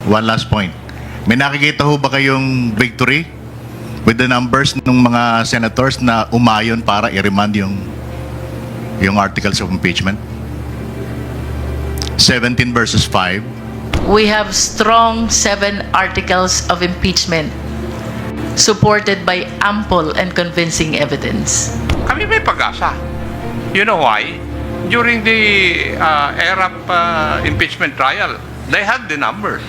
one last point. May nakikita ho ba kayong victory with the numbers ng mga senators na umayon para i-remand yung articles of impeachment? 17 versus 5. We have strong 7 articles of impeachment supported by ample and convincing evidence. Kami may pag-asa. You know why? During the ERAP impeachment trial, they had the numbers.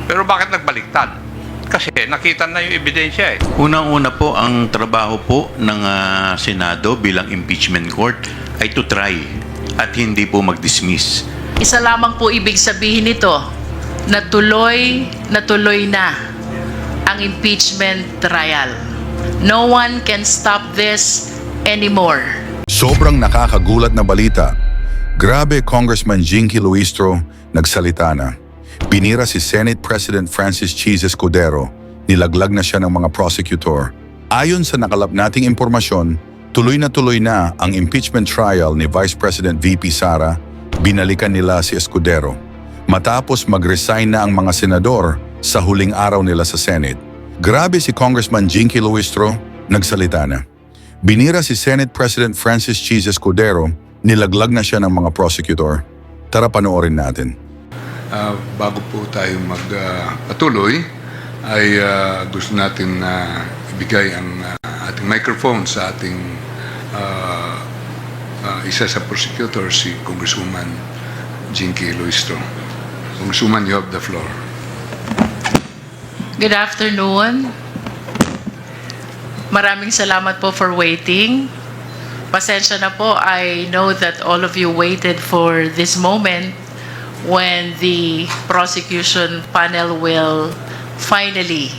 Pero bakit nagbaliktad? Kasi nakita na yung ebidensya eh. Unang-una po, ang trabaho po ng Senado bilang impeachment court ay to try at hindi po mag-dismiss. Isa lamang po ibig sabihin nito, na tuloy na ang impeachment trial. No one can stop this anymore. Sobrang nakakagulat na balita. Grabe, Congressman Jinky Luistro, nagsalita na. Binira si Senate President Francis Cheese Escudero. Nilaglag na siya ng mga prosecutor. Ayon sa nakalap nating impormasyon, tuloy na ang impeachment trial ni Vice President VP Sara. Binalikan nila si Escudero. Matapos mag-resign na ang mga senador sa huling araw nila sa Senate. Grabe si Congressman Jinky Luistro, nagsalita na. Binira si Senate President Francis Cheese Escudero. Nilaglag na siya ng mga prosecutor. Tara panoorin natin. Bago po tayo magpatuloy, ay gusto natin ibigay ang ating microphone sa ating isa sa prosecutor, si Congresswoman Jinky Luistro. Congresswoman, you have the floor. Good afternoon. Maraming salamat po for waiting. Pasensya na po, I know that all of you waited for this moment when the prosecution panel will finally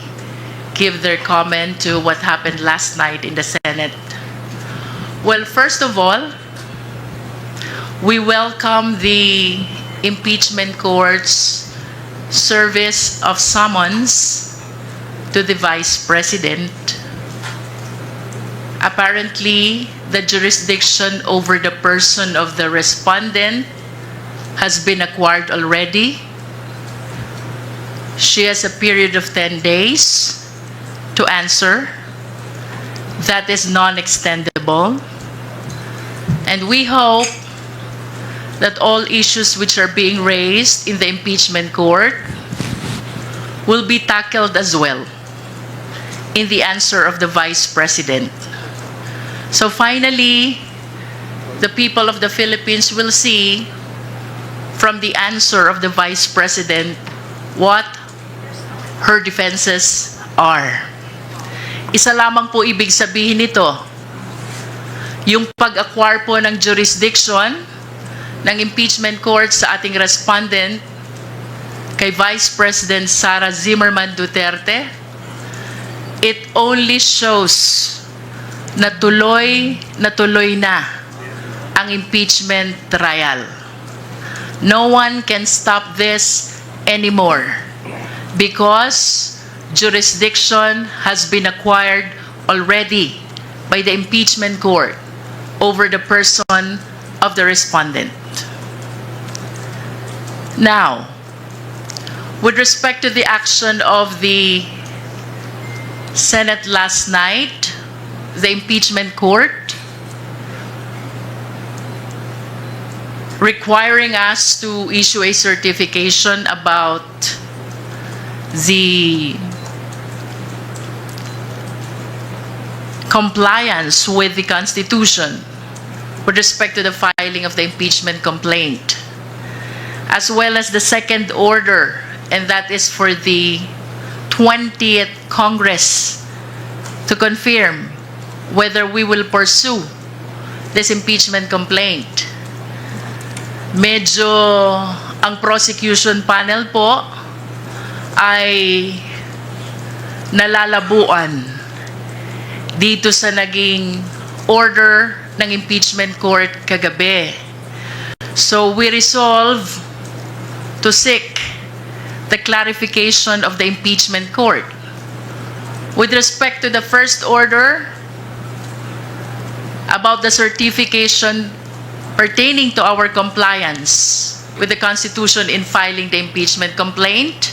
give their comment to what happened last night in the Senate. Well, first of all, we welcome the impeachment court's service of summons to the Vice President. Apparently, the jurisdiction over the person of the respondent has been acquired already. She has a period of 10 days to answer. That is non-extendable. And we hope that all issues which are being raised in the impeachment court will be tackled as well in the answer of the Vice President. So finally, the people of the Philippines will see from the answer of the Vice President what her defenses are. Isa lamang po ibig sabihin nito, yung pag-acquire po ng jurisdiction ng impeachment court sa ating respondent kay Vice President Sara Zimmerman Duterte, it only shows na tuloy na ang impeachment trial. No one can stop this anymore because jurisdiction has been acquired already by the impeachment court over the person of the respondent. Now, with respect to the action of the Senate last night, the impeachment court requiring us to issue a certification about the compliance with the Constitution with respect to the filing of the impeachment complaint, as well as the second order, and that is for the 20th Congress to confirm whether we will pursue this impeachment complaint. Medyo ang prosecution panel po ay nalalabuan dito sa naging order ng impeachment court kagabi. So we resolve to seek the clarification of the impeachment court. With respect to the first order about the certification pertaining to our compliance with the Constitution in filing the impeachment complaint,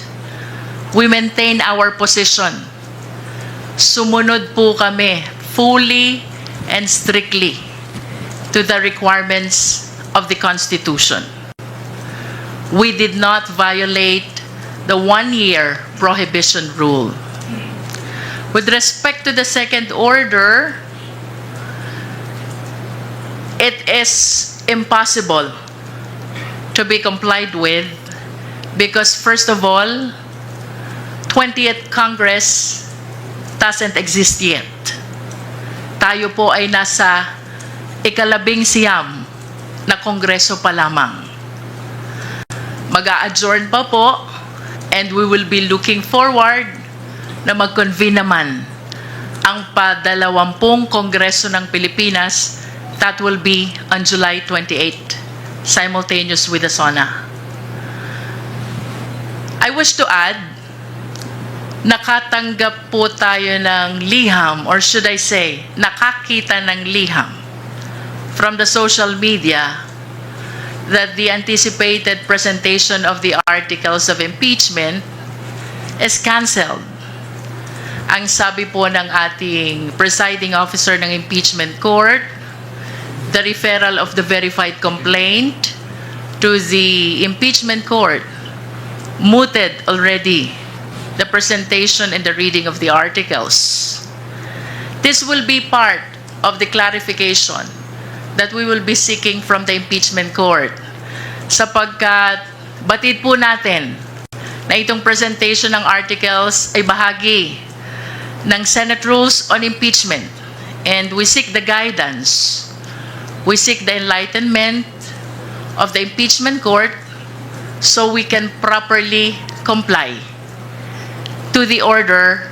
we maintain our position. Sumunod po kami fully and strictly to the requirements of the Constitution. We did not violate the one-year prohibition rule. With respect to the second order, it is impossible to be complied with because, first of all, 20th Congress doesn't exist yet. Tayo po ay nasa ika-11 na kongreso pa lamang. Mag-a-adjourn pa po, and we will be looking forward na mag-convene naman ang pa-20 kongreso ng Pilipinas. That will be on July 28, simultaneous with the SONA. I wish to add, nakatanggap po tayo ng liham, or should I say, nakakita ng liham from the social media that the anticipated presentation of the articles of impeachment is canceled. Ang sabi po ng ating presiding officer ng impeachment court, the referral of the verified complaint to the impeachment court mooted already the presentation and the reading of the articles. This will be part of the clarification that we will be seeking from the impeachment court, sapagkat batid po natin na itong presentation ng articles ay bahagi ng Senate Rules on Impeachment, and we seek the guidance, we seek the enlightenment of the impeachment court so we can properly comply to the order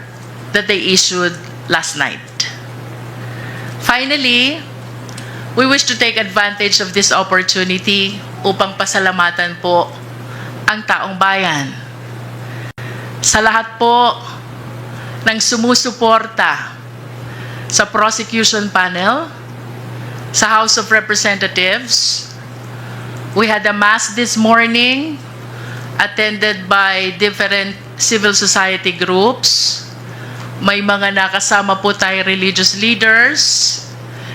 that they issued last night. Finally, we wish to take advantage of this opportunity upang pasalamatan po ang taong bayan. Sa lahat po ng sumusuporta sa prosecution panel, sa House of Representatives, we had a mass this morning attended by different civil society groups. May mga nakasama po tayo religious leaders,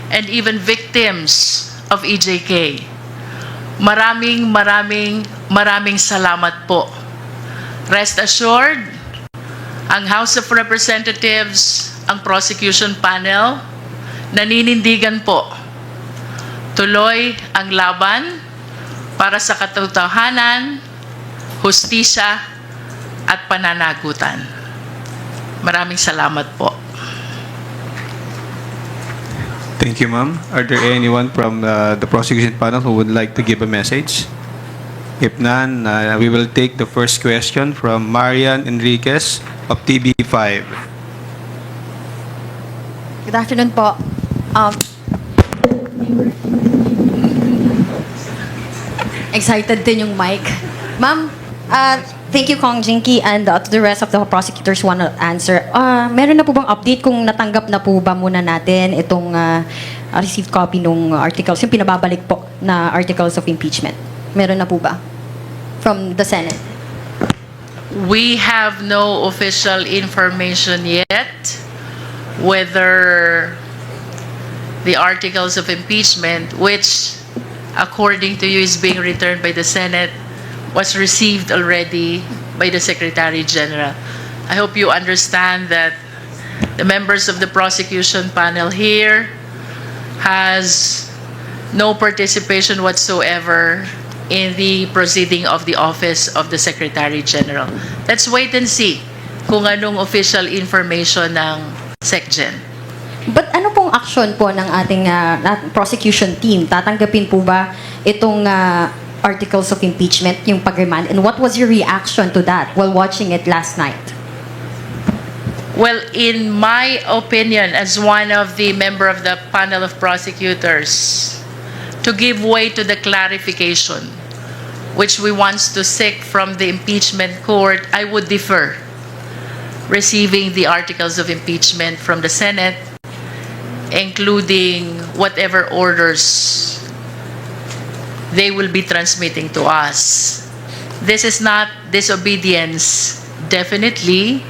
and even victims of EJK. Maraming salamat po. Rest assured, ang House of Representatives, ang prosecution panel, naninindigan po. Tuloy ang laban para sa katotohanan, hustisya, at pananagutan. Maraming salamat po. Thank you, ma'am. Are there anyone from the prosecution panel who would like to give a message? If none, we will take the first question from Marian Enriquez of TV5. Good afternoon po. Excited din yung mic. Ma'am, thank you, Kong Jinky, and to the rest of the prosecutors want to answer. Meron na po bang update kung natanggap na po ba muna natin itong received copy nung articles, yung pinababalik po na articles of impeachment? Meron na po ba from the Senate? We have no official information yet whether the articles of impeachment, which according to you is being returned by the Senate, was received already by the Secretary General. I hope you understand that the members of the prosecution panel here has no participation whatsoever in the proceeding of the office of the Secretary General. Let's wait and see kung anong official information ng SecGen. But ano pong action po ng ating prosecution team? Tatanggapin po ba itong articles of impeachment, yung pag-remand? And what was your reaction to that while watching it last night? Well, in my opinion, as one of the member of the panel of prosecutors, to give way to the clarification which we want to seek from the impeachment court, I would defer receiving the articles of impeachment from the Senate, including whatever orders they will be transmitting to us. This is not disobedience definitely,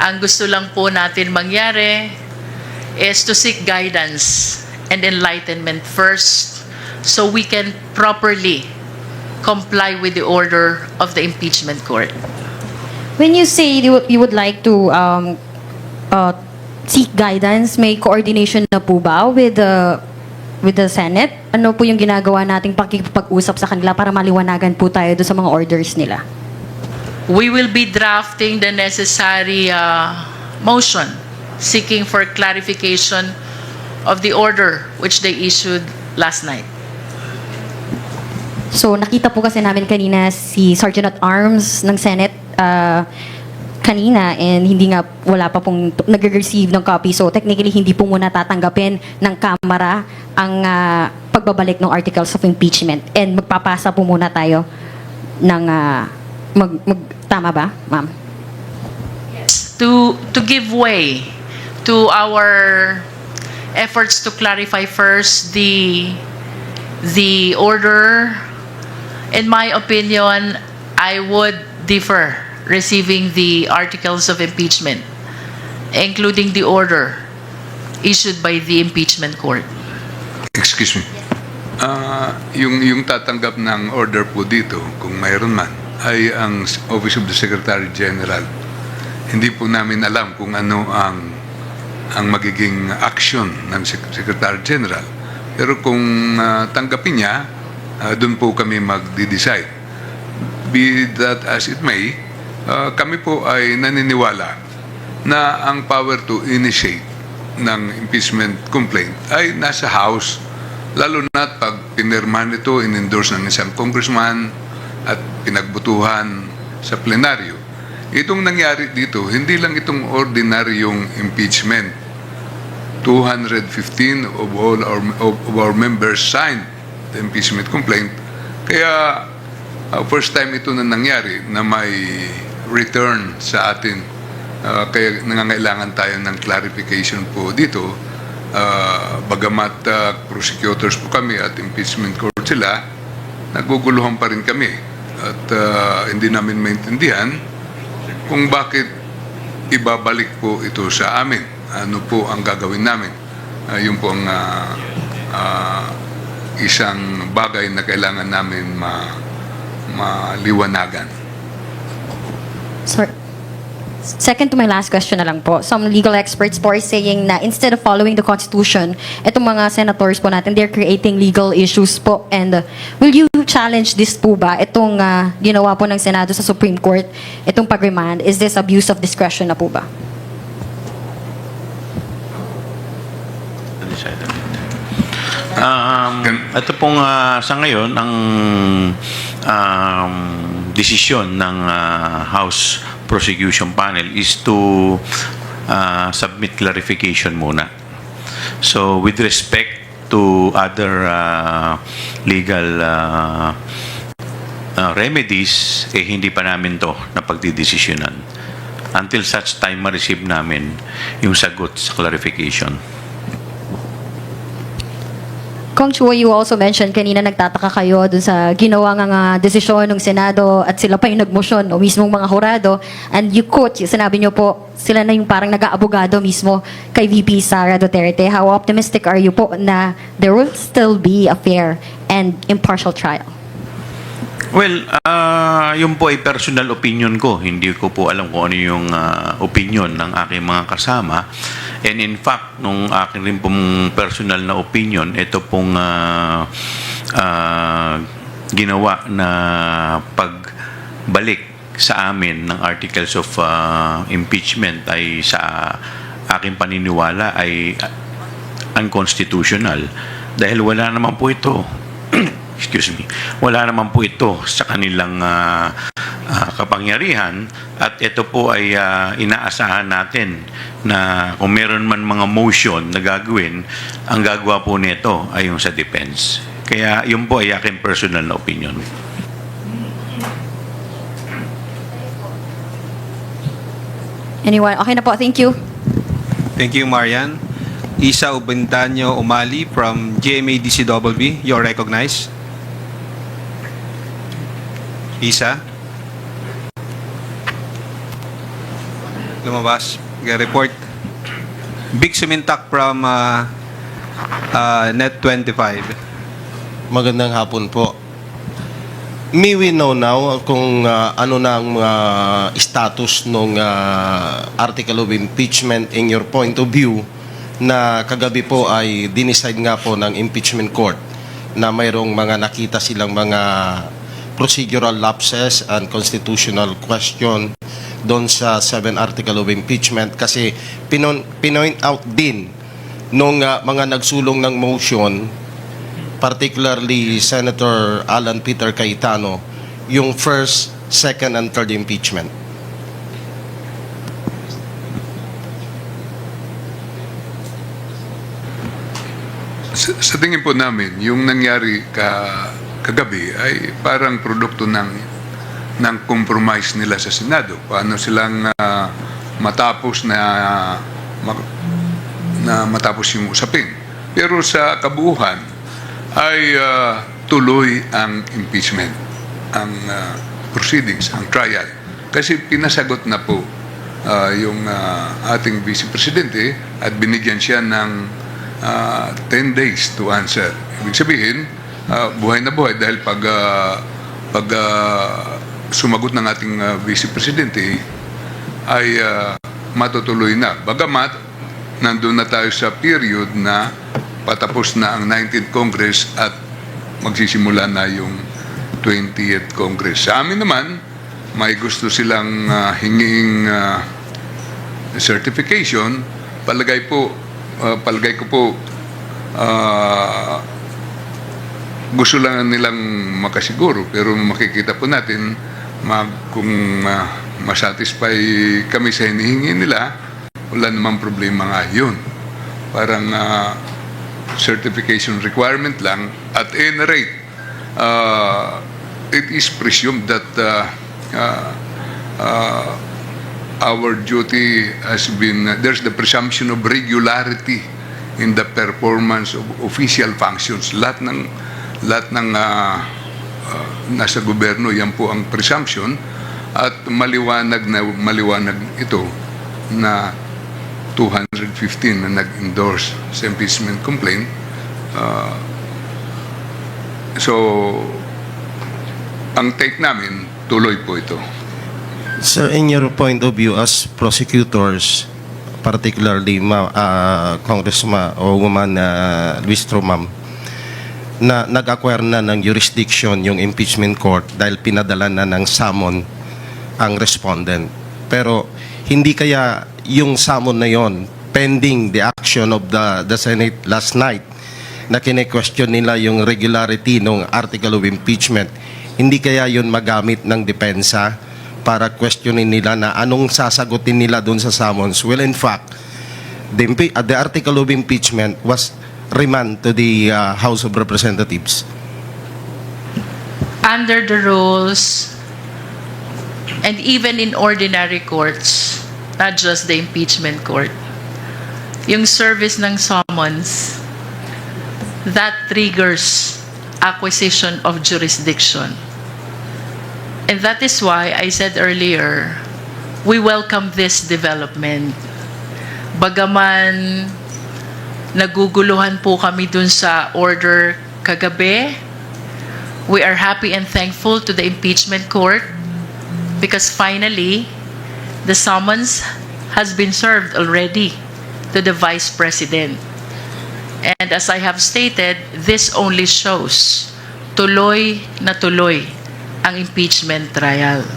ang gusto lang po natin mangyari is to seek guidance and enlightenment first so we can properly comply with the order of the impeachment court. When you say you would like to seek guidance, may coordination na po ba with the Senate? Ano po yung ginagawa nating pakikipag-usap sa kanila para maliwanagan po tayo doon sa mga orders nila? We will be drafting the necessary motion seeking for clarification of the order which they issued last night. So nakita po kasi namin kanina si Sergeant at Arms ng Senate kanina, and hindi nga, wala pa pong nag-receive ng copy. So technically hindi po muna tatanggapin ng Kamara ang pagbabalik ng articles of impeachment, and magpapasa po muna tayo ng tama ba, ma'am? To give way to our efforts to clarify first the order, in my opinion, I would defer receiving the articles of impeachment, including the order issued by the impeachment court. Excuse me. Yung tatanggap ng order po dito, kung mayroon man, ay ang Office of the Secretary General. Hindi po namin alam kung ano ang magiging action ng Secretary General. Pero kung tanggapin niya, doon po kami magde-decide. Be that as it may, kami po ay naniniwala na ang power to initiate ng impeachment complaint ay nasa House, lalo na pag pinirmahan ito, in-endorse ng isang congressman at pinagbutuhan sa plenaryo. Itong nangyari dito, hindi lang itong ordinaryong impeachment. 215 of our members signed the impeachment complaint. Kaya first time ito na nangyari na may return sa atin. Kaya nangangailangan tayo ng clarification po dito. Bagamat prosecutors po kami at impeachment court sila, naguguluhan pa rin kami. At hindi namin maintindihan kung bakit ibabalik po ito sa amin. Ano po ang gagawin namin. Yun po ang isang bagay na kailangan namin maliwanagan. Sir, second to my last question na lang po. Some legal experts po are saying na instead of following the Constitution, itong mga senators po natin, they're creating legal issues po. And will you challenge this po ba? Itong ginawa po ng Senado sa Supreme Court, itong pag-remand, is this abuse of discretion na po ba? Ito pong sa ngayon, ang desisyon ng House Prosecution Panel is to submit clarification muna. So with respect to other legal remedies, hindi pa namin to napagdidesisyonan until such time ma-receive namin yung sagot sa clarification. Kong Chua, you also mentioned kanina nagtataka kayo dun sa ginawa nga desisyon ng Senado at sila pa yung nagmosyon o mismong mga hurado, and you quote, sinabi nyo po, sila na yung parang nag-aabogado mismo kay VP Sara Duterte. How optimistic are you po na there will still be a fair and impartial trial? Well, yun po ay personal opinion ko. Hindi ko po alam kung ano yung opinion ng aking mga kasama. And in fact, nung aking rin pong personal na opinion, ito pong ginawa na pagbalik sa amin ng articles of impeachment ay sa aking paniniwala ay unconstitutional. Dahil wala naman po ito wala naman po ito sa kanilang kapangyarihan, at ito po ay inaasahan natin na kung meron man mga motion na gagawin, ang gagawa po nito ay yung sa defense. Kaya yun po ay aking personal na opinion. Anyone? Okay na po. Thank you. Thank you, Marian. Isa Ubentanyo Umali from GMA-DCWB. You're recognized. Isa. lumabas. Report. Big Sumintak from Net 25. Magandang hapon po. May we know now kung ano na ang status ng article of impeachment in your point of view na kagabi po ay dinicide nga po ng impeachment court na mayroong mga nakita silang mga procedural lapses and constitutional question doon sa 7 article of impeachment kasi pinoint out din nung mga nagsulong ng motion, particularly Senator Alan Peter Cayetano, yung first, second, and third impeachment. Sa tingin po namin, yung nangyari kagabi ay parang produkto ng compromise nila sa Senado. Paano silang matapos matapos yung usapin. Pero sa kabuuan ay tuloy ang impeachment, ang proceedings, ang trial. Kasi pinasagot na po yung ating Vice Presidente at binigyan siya ng 10 days to answer. Ibig sabihin, buhay na buhay dahil pag sumagot ng ating Vice Presidente ay matutuloy na. Bagamat, nandun na tayo sa period na patapos na ang 19th Congress at magsisimula na yung 20th Congress. Sa amin naman, may gusto silang hinging certification. Palagay ko po gusto lang nilang makasiguro, pero makikita po natin kung masatisfy kami sa hinihingi nila, wala namang problema nga yun. Parang certification requirement lang. At any rate, it is presumed that our duty has been, there's the presumption of regularity in the performance of official functions. Lahat ng nasa gobyerno, yan po ang presumption. At maliwanag ito na 215 na nag-endorse sa impeachment complaint. So, ang take namin, tuloy po ito. Sir, in your point of view as prosecutors, particularly Congressman o Woman Luistro, ma'am, na nag-acquire na ng jurisdiction yung impeachment court dahil pinadala na ng summon ang respondent. Pero hindi kaya yung summon na yon pending the action of the Senate last night na kine-question nila yung regularity ng article of impeachment, hindi kaya yun magamit ng depensa para questionin nila na anong sasagutin nila doon sa summons? Well, in fact, the article of impeachment was remand to the House of Representatives. Under the rules, and even in ordinary courts, not just the impeachment court, yung service ng summons, that triggers acquisition of jurisdiction. And that is why I said earlier, we welcome this development. Bagaman naguguluhan po kami dun sa order kagabi, we are happy and thankful to the impeachment court because finally, the summons has been served already to the Vice President. And as I have stated, this only shows tuloy na tuloy ang impeachment trial.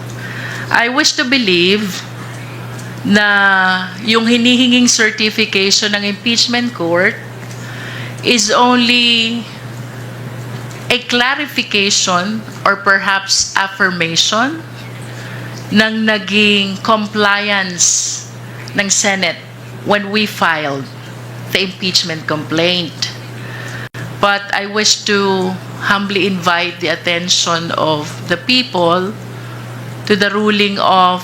I wish to believe na yung hinihinging certification ng impeachment court is only a clarification or perhaps affirmation ng naging compliance ng Senate when we filed the impeachment complaint. But I wish to humbly invite the attention of the people to the ruling of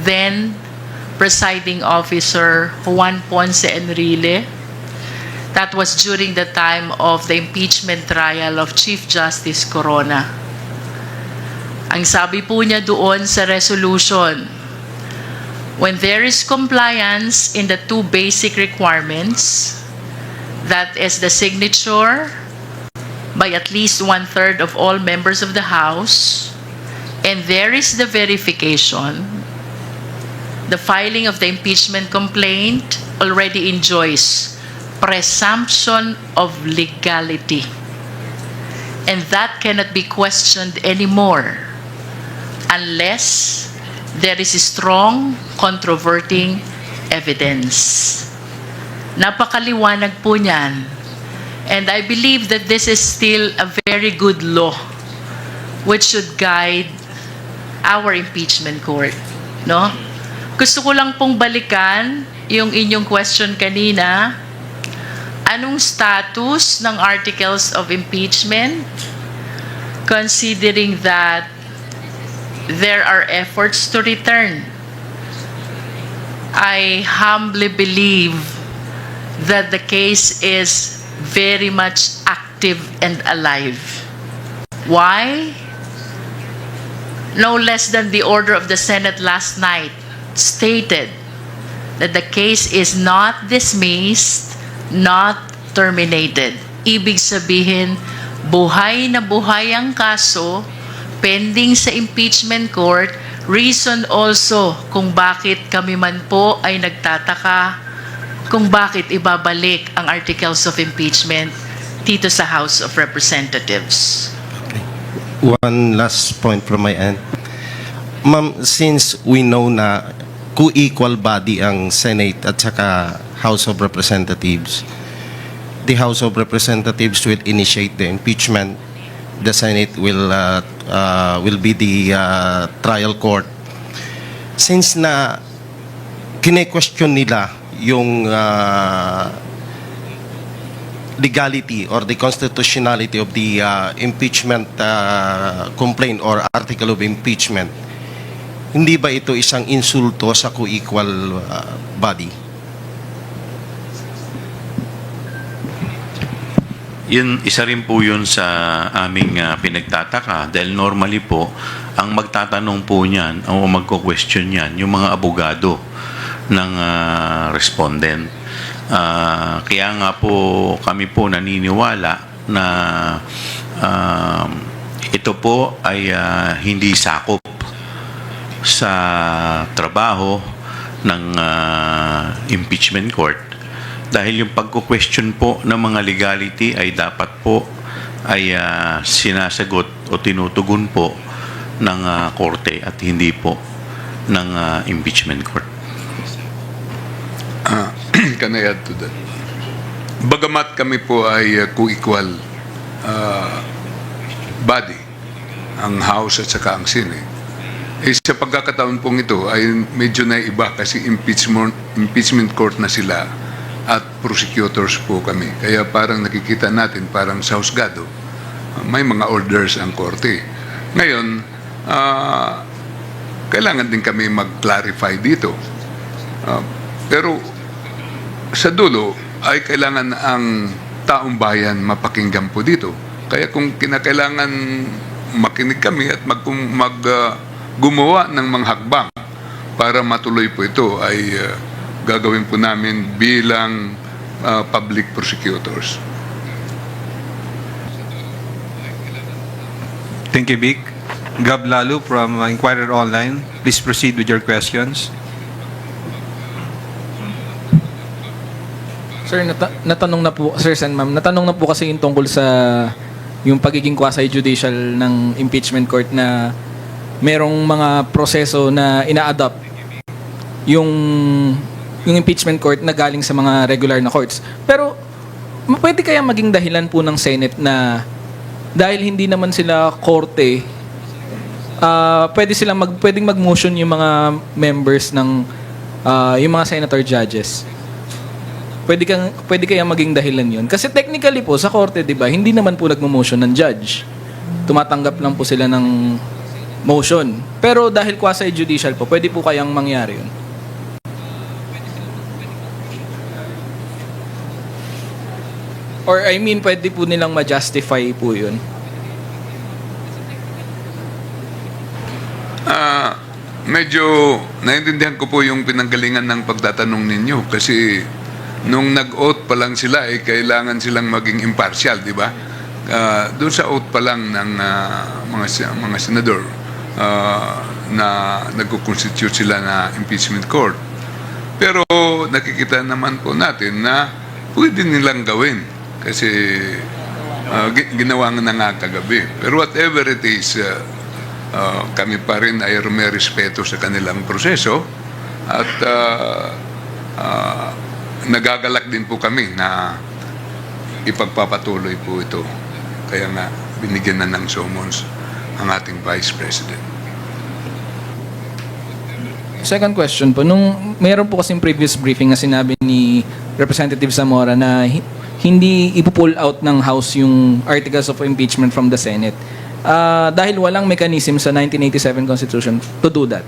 then Presiding Officer Juan Ponce Enrile. That was during the time of the impeachment trial of Chief Justice Corona. Ang sabi po niya doon sa resolution, when there is compliance in the two basic requirements, that is the signature by at least 1/3 of all members of the House, and there is the verification, the filing of the impeachment complaint already enjoys presumption of legality. And that cannot be questioned anymore unless there is strong controverting evidence. Napakaliwanag po niyan. And I believe that this is still a very good law which should guide our impeachment court. No? Gusto ko lang pong balikan yung inyong question kanina. Anong status ng articles of impeachment considering that there are efforts to return? I humbly believe that the case is very much active and alive. Why? No less than the order of the Senate last night stated that the case is not dismissed, not terminated. Ibig sabihin, buhay na buhay ang kaso, pending sa impeachment court, reason also kung bakit kami man po ay nagtataka kung bakit ibabalik ang articles of impeachment dito sa House of Representatives. One last point from my end. Ma'am, since we know na co-equal body ang Senate at saka House of Representatives, the House of Representatives will initiate the impeachment. The Senate will be the trial court. Since na kine-question nila yung legality or the constitutionality of the impeachment complaint or article of impeachment, hindi ba ito isang insulto sa co-equal body? Yun, isa rin po yun sa aming pinagtataka dahil normally po, ang magtatanong po niyan o magko-question niyan, yung mga abogado ng respondent. Kaya nga po kami po naniniwala na ito po ay hindi sakop sa trabaho ng impeachment court. Dahil yung pagko-question po ng mga legality ay dapat po ay sinasagot o tinutugon po ng korte at hindi po ng impeachment court. Can I add to that? Bagamat kami po ay co-equal body, ang House at saka ang Senate, sa pagkakataon pong ito ay medyo naiba kasi impeachment court na sila at prosecutors po kami. Kaya parang nakikita natin, parang sa husgado, may mga orders ang korte. Ngayon, kailangan din kami mag-clarify dito. Pero sa dulo ay kailangan ang taong bayan mapakinggan po dito. Kaya kung kinakailangan makinig kami at gumawa ng mga hakbang para matuloy po ito ay gagawin po namin bilang public prosecutors. Thank you, Vic. Gab Lalu from Inquirer Online. Please proceed with your questions. Sir, natanong na po, Sir and Ma'am, natanong na po kasi yung tungkol sa yung pagiging quasi-judicial ng impeachment court na merong mga proseso na ina-adopt yung impeachment court na galing sa mga regular na courts. Pero pwede kaya maging dahilan po ng Senate na dahil hindi naman sila korte, pwedeng mag-motion yung mga members ng yung mga senator judges. Pwede kaya maging dahilan yun. Kasi technically po, sa korte, di ba, hindi naman po nagmo-motion ng judge. Tumatanggap lang po sila ng motion. Pero dahil quasi-judicial po, pwede po kayang mangyari yun. Or I mean, pwede po nilang ma-justify po yun. Medyo medyo naintindihan ko po yung pinanggalingan ng pagtatanong ninyo kasi nung nag-oath pa lang sila, kailangan silang maging impartial, di ba? Doon sa oath pa lang ng mga senador na nagko-constitute sila na impeachment court. Pero nakikita naman po natin na pwede nilang gawin kasi ginawa nga na nga kagabi. Pero whatever it is, kami pa rin ay may respeto sa kanilang proseso at nagagalak din po kami na ipagpapatuloy po ito. Kaya nga, binigyan na ng summons ang ating Vice President. Second question po, nung meron po kasing previous briefing na sinabi ni Representative Zamora na hindi ipo-pull out ng House yung articles of impeachment from the Senate. Dahil walang mechanism sa 1987 Constitution to do that.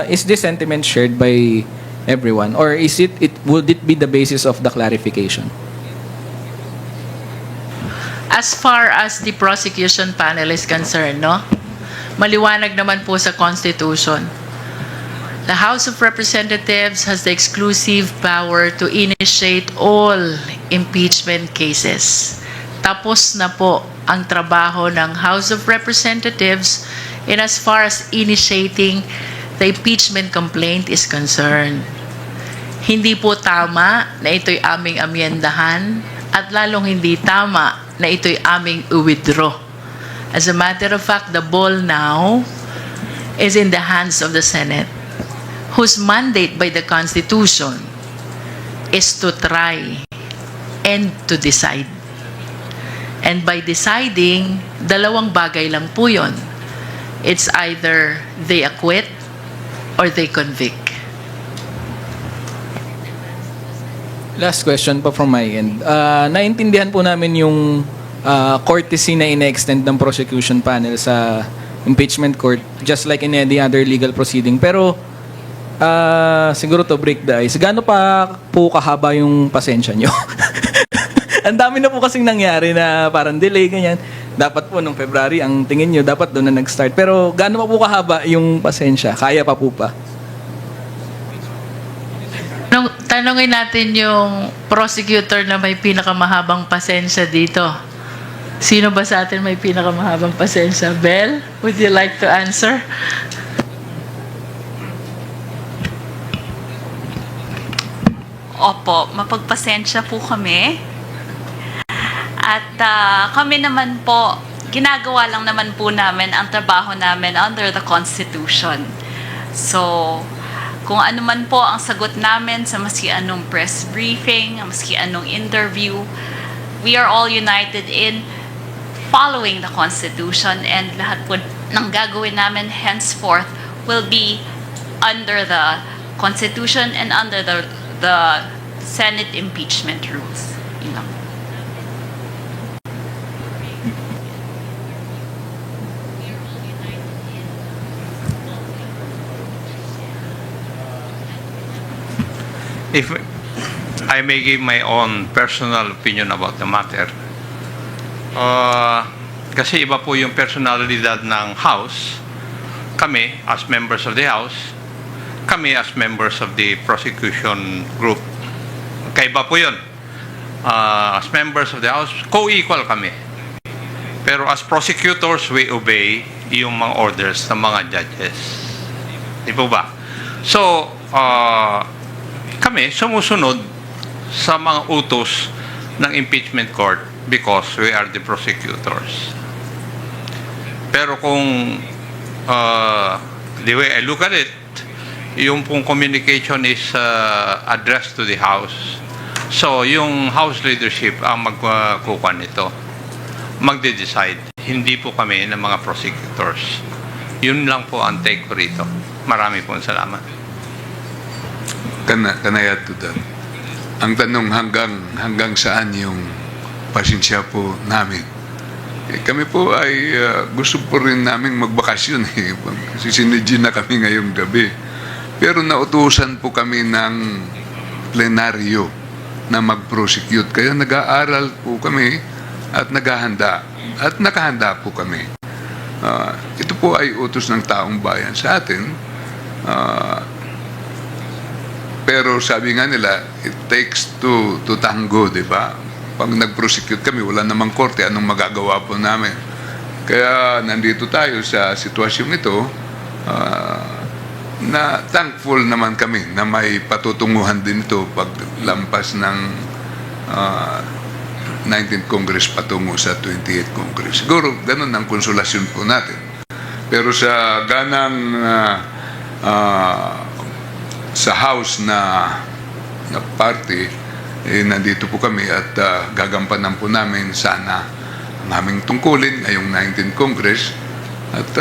Is this sentiment shared by everyone or would it be the basis of the clarification? As far as the prosecution panel is concerned, no? Maliwanag naman po sa Constitution. The House of Representatives has the exclusive power to initiate all impeachment cases. Tapos na po ang trabaho ng House of Representatives in as far as initiating the impeachment complaint is concerned. Hindi po tama na ito'y aming amyendahan at lalong hindi tama na ito'y aming i-withdraw. As a matter of fact, the ball now is in the hands of the Senate, whose mandate by the Constitution is to try and to decide. And by deciding, dalawang bagay lang po yun. It's either they acquit or they convict. Last question po from my end. Naintindihan po namin yung courtesy na ina-extend ng prosecution panel sa impeachment court just like in any other legal proceeding. Pero siguro to break the ice, gaano pa po kahaba yung pasensya nyo? Ang dami na po kasing nangyari na parang delay, ganyan. Dapat po nung February, ang tingin nyo, dapat doon na nag-start. Pero gaano pa po kahaba yung pasensya? Kaya pa po pa? Tanungin natin yung prosecutor na may pinakamahabang pasensya dito. Sino ba sa atin may pinakamahabang pasensya? Bel, would you like to answer? Opo, mapagpasensya po kami. At kami naman po, ginagawa lang naman po namin ang trabaho namin under the Constitution. So, kung ano man po ang sagot namin sa maski anong press briefing, maski anong interview, we are all united in following the Constitution and lahat po ng gagawin namin henceforth will be under the Constitution and under the Senate impeachment rules. Yun lang. If I may give my own personal opinion about the matter, kasi iba po yung personalidad ng House, kami as members of the House, kami as members of the prosecution group. Kaiba po yun. As members of the House, co-equal kami. Pero as prosecutors, we obey yung mga orders ng mga judges. Di po ba? So, kami sumusunod sa mga utos ng impeachment court because we are the prosecutors. Pero kung the way I look at it, yung pong communication is addressed to the House. So, yung House leadership ang magkukuha nito. Magde-decide. Hindi po kami ng mga prosecutors. Yun lang po ang take ko rito. Marami pong salamat. Can I add to that? Ang tanong hanggang saan yung pasensya po namin. Kami po ay gusto po rin namin magbakasyon. Sisinidyo na kami ngayong gabi. Pero nautusan po kami ng plenaryo na mag-prosecute. Kaya nag-aaral po kami at naghahanda. At nakahanda po kami. Ito po ay utos ng taong bayan sa atin Ah, pero sabi nga nila, it takes two to tango, di ba? Pag nag-prosecute kami, wala namang korte, anong magagawa po namin? Kaya nandito tayo sa sitwasyong ito, na thankful naman kami na may patutunguhan din ito pag lampas ng 19th Congress patungo sa 28th Congress. Siguro ganun ang konsolasyon po natin. Pero sa ganang sa House na party, nandito po kami at gagampanan po namin sana ang aming tungkulin ngayong 19th Congress. At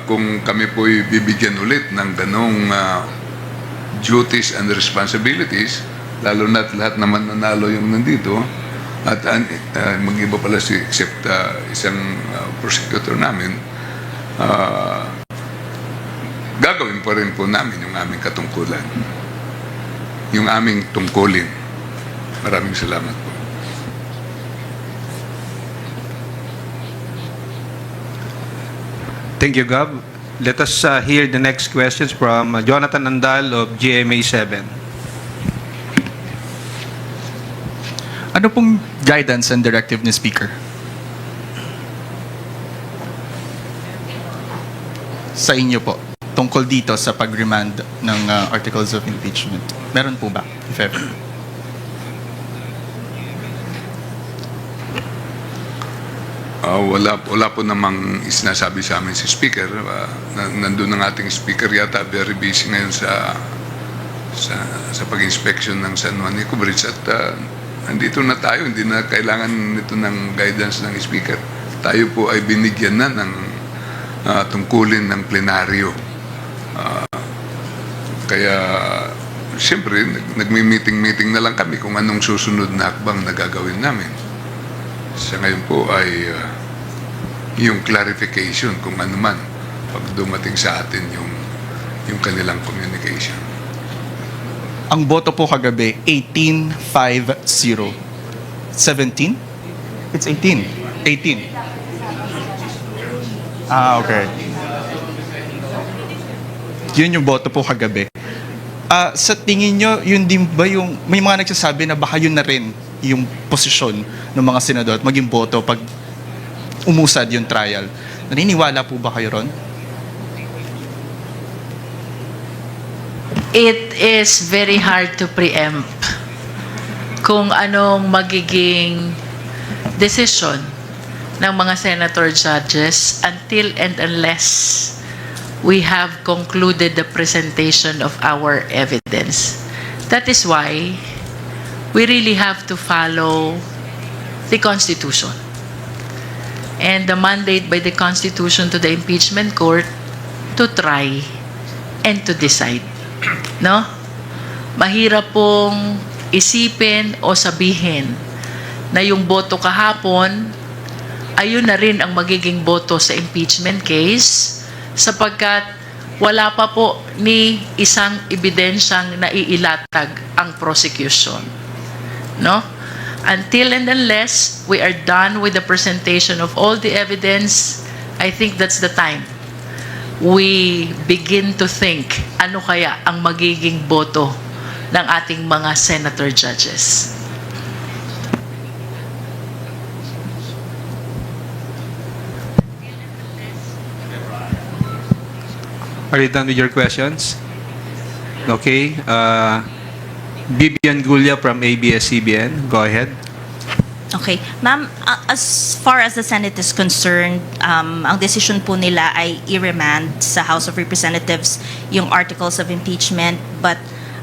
kung kami po bibigyan ulit ng ganong duties and responsibilities, lalo na't lahat naman nanalo yung nandito, at mag-iba pala except isang prosecutor namin, gagawin pa rin po namin yung aming katungkulan, yung aming tungkulin. Maraming salamat po. Thank you, Gab. Let us hear the next questions from Jonathan Andal of GMA 7. Ano pong guidance and directive ni Speaker sa inyo po tungkol dito sa pag-remand ng articles of impeachment? Meron po ba, if ever? Wala po namang sinasabi sa amin si Speaker. Nandun ang ating Speaker yata, very busy ngayon sa pag-inspection ng San Juan Nico Bridge, at nandito na tayo, hindi na kailangan nito ng guidance ng Speaker. Tayo po ay binigyan na ng tungkulin ng plenaryo. Kaya siyempre nagmi-meeting na lang kami kung anong susunod na hakbang na gagawin namin. Sa ngayon po ay yung clarification kung ano man pag dumating sa atin yung kanilang communication. Ang boto po kagabi, 18-5-0. 17? It's 18. 18. Okay. Yun yung boto po kagabi. Sa tingin nyo, yun din ba yung, may mga nagsasabi na baka yun na rin yung posisyon ng mga senador at maging boto pag umusad yung trial. Naniniwala po ba kayo ron? It is very hard to preempt kung anong magiging decision ng mga senator judges until and unless we have concluded the presentation of our evidence. That is why we really have to follow the Constitution. And the mandate by the Constitution to the impeachment court to try and to decide. No? Mahirap pong isipin o sabihin na yung boto kahapon, ayun na rin ang magiging boto sa impeachment case sapagkat wala pa po ni isang ebidensyang naiilatag ang prosecution. No? Until and unless we are done with the presentation of all the evidence, I think that's the time we begin to think ano kaya ang magiging boto ng ating mga senator judges. Are you done with your questions? Okay. Bibian Gulia from ABS-CBN. Go ahead. Okay. Ma'am, as far as the Senate is concerned, ang decision po nila ay i-remand sa House of Representatives yung articles of impeachment, but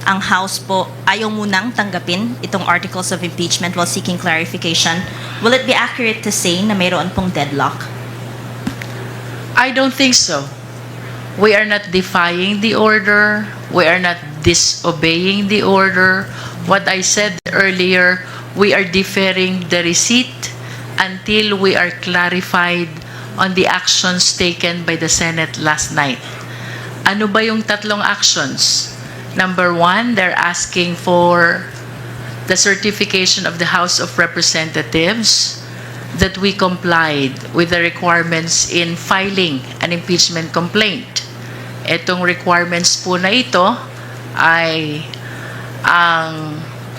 ang House po ayaw munang tanggapin itong articles of impeachment while seeking clarification. Will it be accurate to say na mayroon pong deadlock? I don't think so. We are not defying the order. We are not disobeying the order. What I said earlier, we are deferring the receipt until we are clarified on the actions taken by the Senate last night. Ano ba yung tatlong actions? Number one, they're asking for the certification of the House of Representatives that we complied with the requirements in filing an impeachment complaint. Itong requirements po na ito ay ang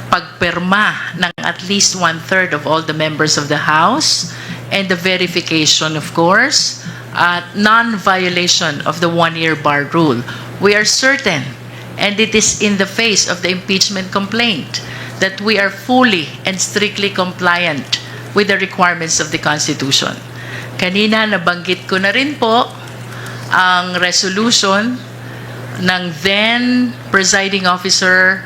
pagpirma ng at least 1/3 of all the members of the House and the verification, of course, at non-violation of the one-year bar rule. We are certain, and it is in the face of the impeachment complaint, that we are fully and strictly compliant with the requirements of the Constitution. Kanina nabanggit ko na rin po ang resolution ng then presiding officer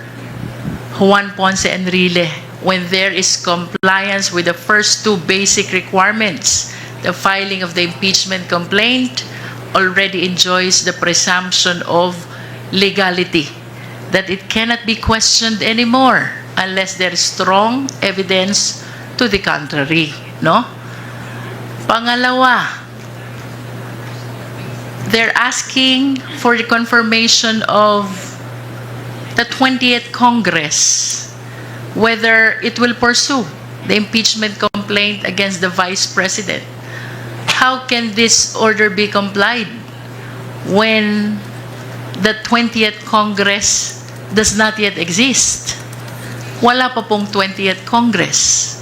Juan Ponce Enrile when there is compliance with the first two basic requirements. The filing of the impeachment complaint already enjoys the presumption of legality, that it cannot be questioned anymore unless there is strong evidence to the contrary, no? Pangalawa, they're asking for the confirmation of the 20th Congress, whether it will pursue the impeachment complaint against the Vice President. How can this order be complied when the 20th Congress does not yet exist? Wala pa pong 20th Congress.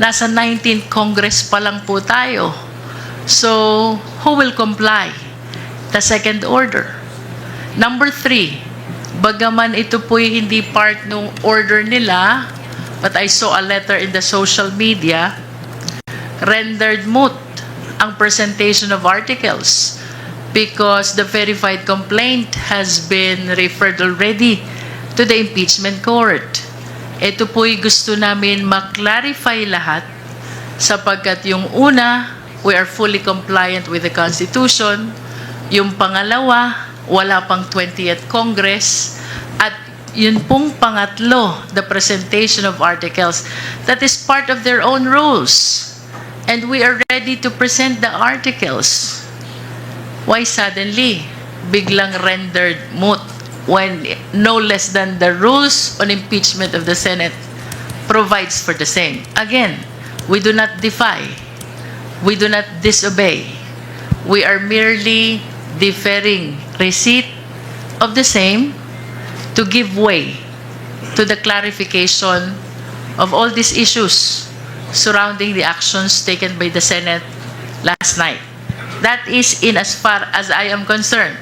Nasa 19th Congress pa lang po tayo. So, who will comply? The second order. Number 3, bagaman ito po'y hindi part ng order nila, but I saw a letter in the social media, rendered moot ang presentation of articles because the verified complaint has been referred already to the impeachment court. Ito po'y gusto namin maklarify lahat sapagkat yung una, we are fully compliant with the Constitution. Yung pangalawa, wala pang 20th Congress. At yun pong pangatlo, the presentation of articles, that is part of their own rules. And we are ready to present the articles. Why suddenly, biglang rendered moot when no less than the rules on impeachment of the Senate provides for the same? Again, we do not defy. We do not disobey. We are merely deferring receipt of the same to give way to the clarification of all these issues surrounding the actions taken by the Senate last night. That is in as far as I am concerned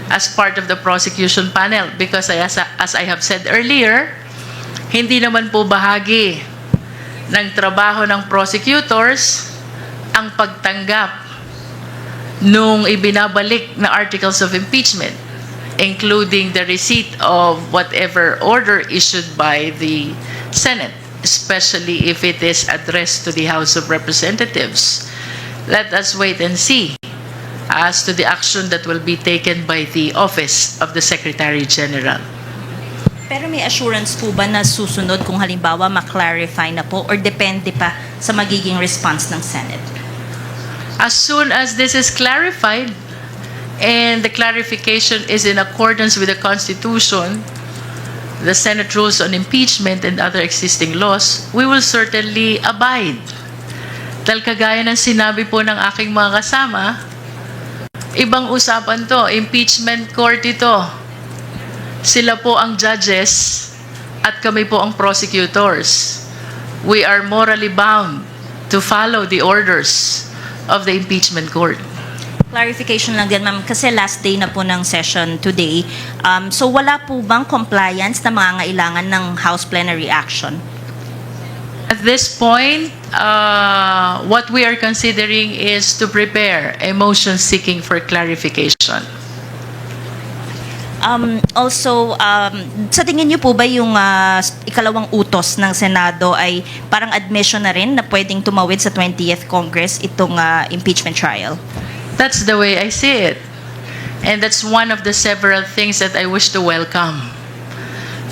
as part of the prosecution panel because as I have said earlier, hindi naman po bahagi ng trabaho ng prosecutors ang pagtanggap nung ibinabalik na articles of impeachment, including the receipt of whatever order issued by the Senate, especially if it is addressed to the House of Representatives. Let us wait and see as to the action that will be taken by the Office of the Secretary General. Pero may assurance po ba na susunod kung halimbawa ma-clarify na po or depende pa sa magiging response ng Senate? As soon as this is clarified and the clarification is in accordance with the Constitution, the Senate rules on impeachment and other existing laws, we will certainly abide. Dahil kagaya ng sinabi po ng aking mga kasama, ibang usapan to, impeachment court ito. Sila po ang judges at kami po ang prosecutors. We are morally bound to follow the orders of the impeachment court. Clarification lang din, ma'am, kasi last day na po ng session today. So wala po bang compliance na mangangailangan ng House plenary action? At this point, what we are considering is to prepare a motion seeking for clarification. Also, sa tingin niyo po ba yung ikalawang utos ng Senado ay parang admission na rin na pwedeng tumawid sa 20th Congress itong impeachment trial? That's the way I see it. And that's one of the several things that I wish to welcome.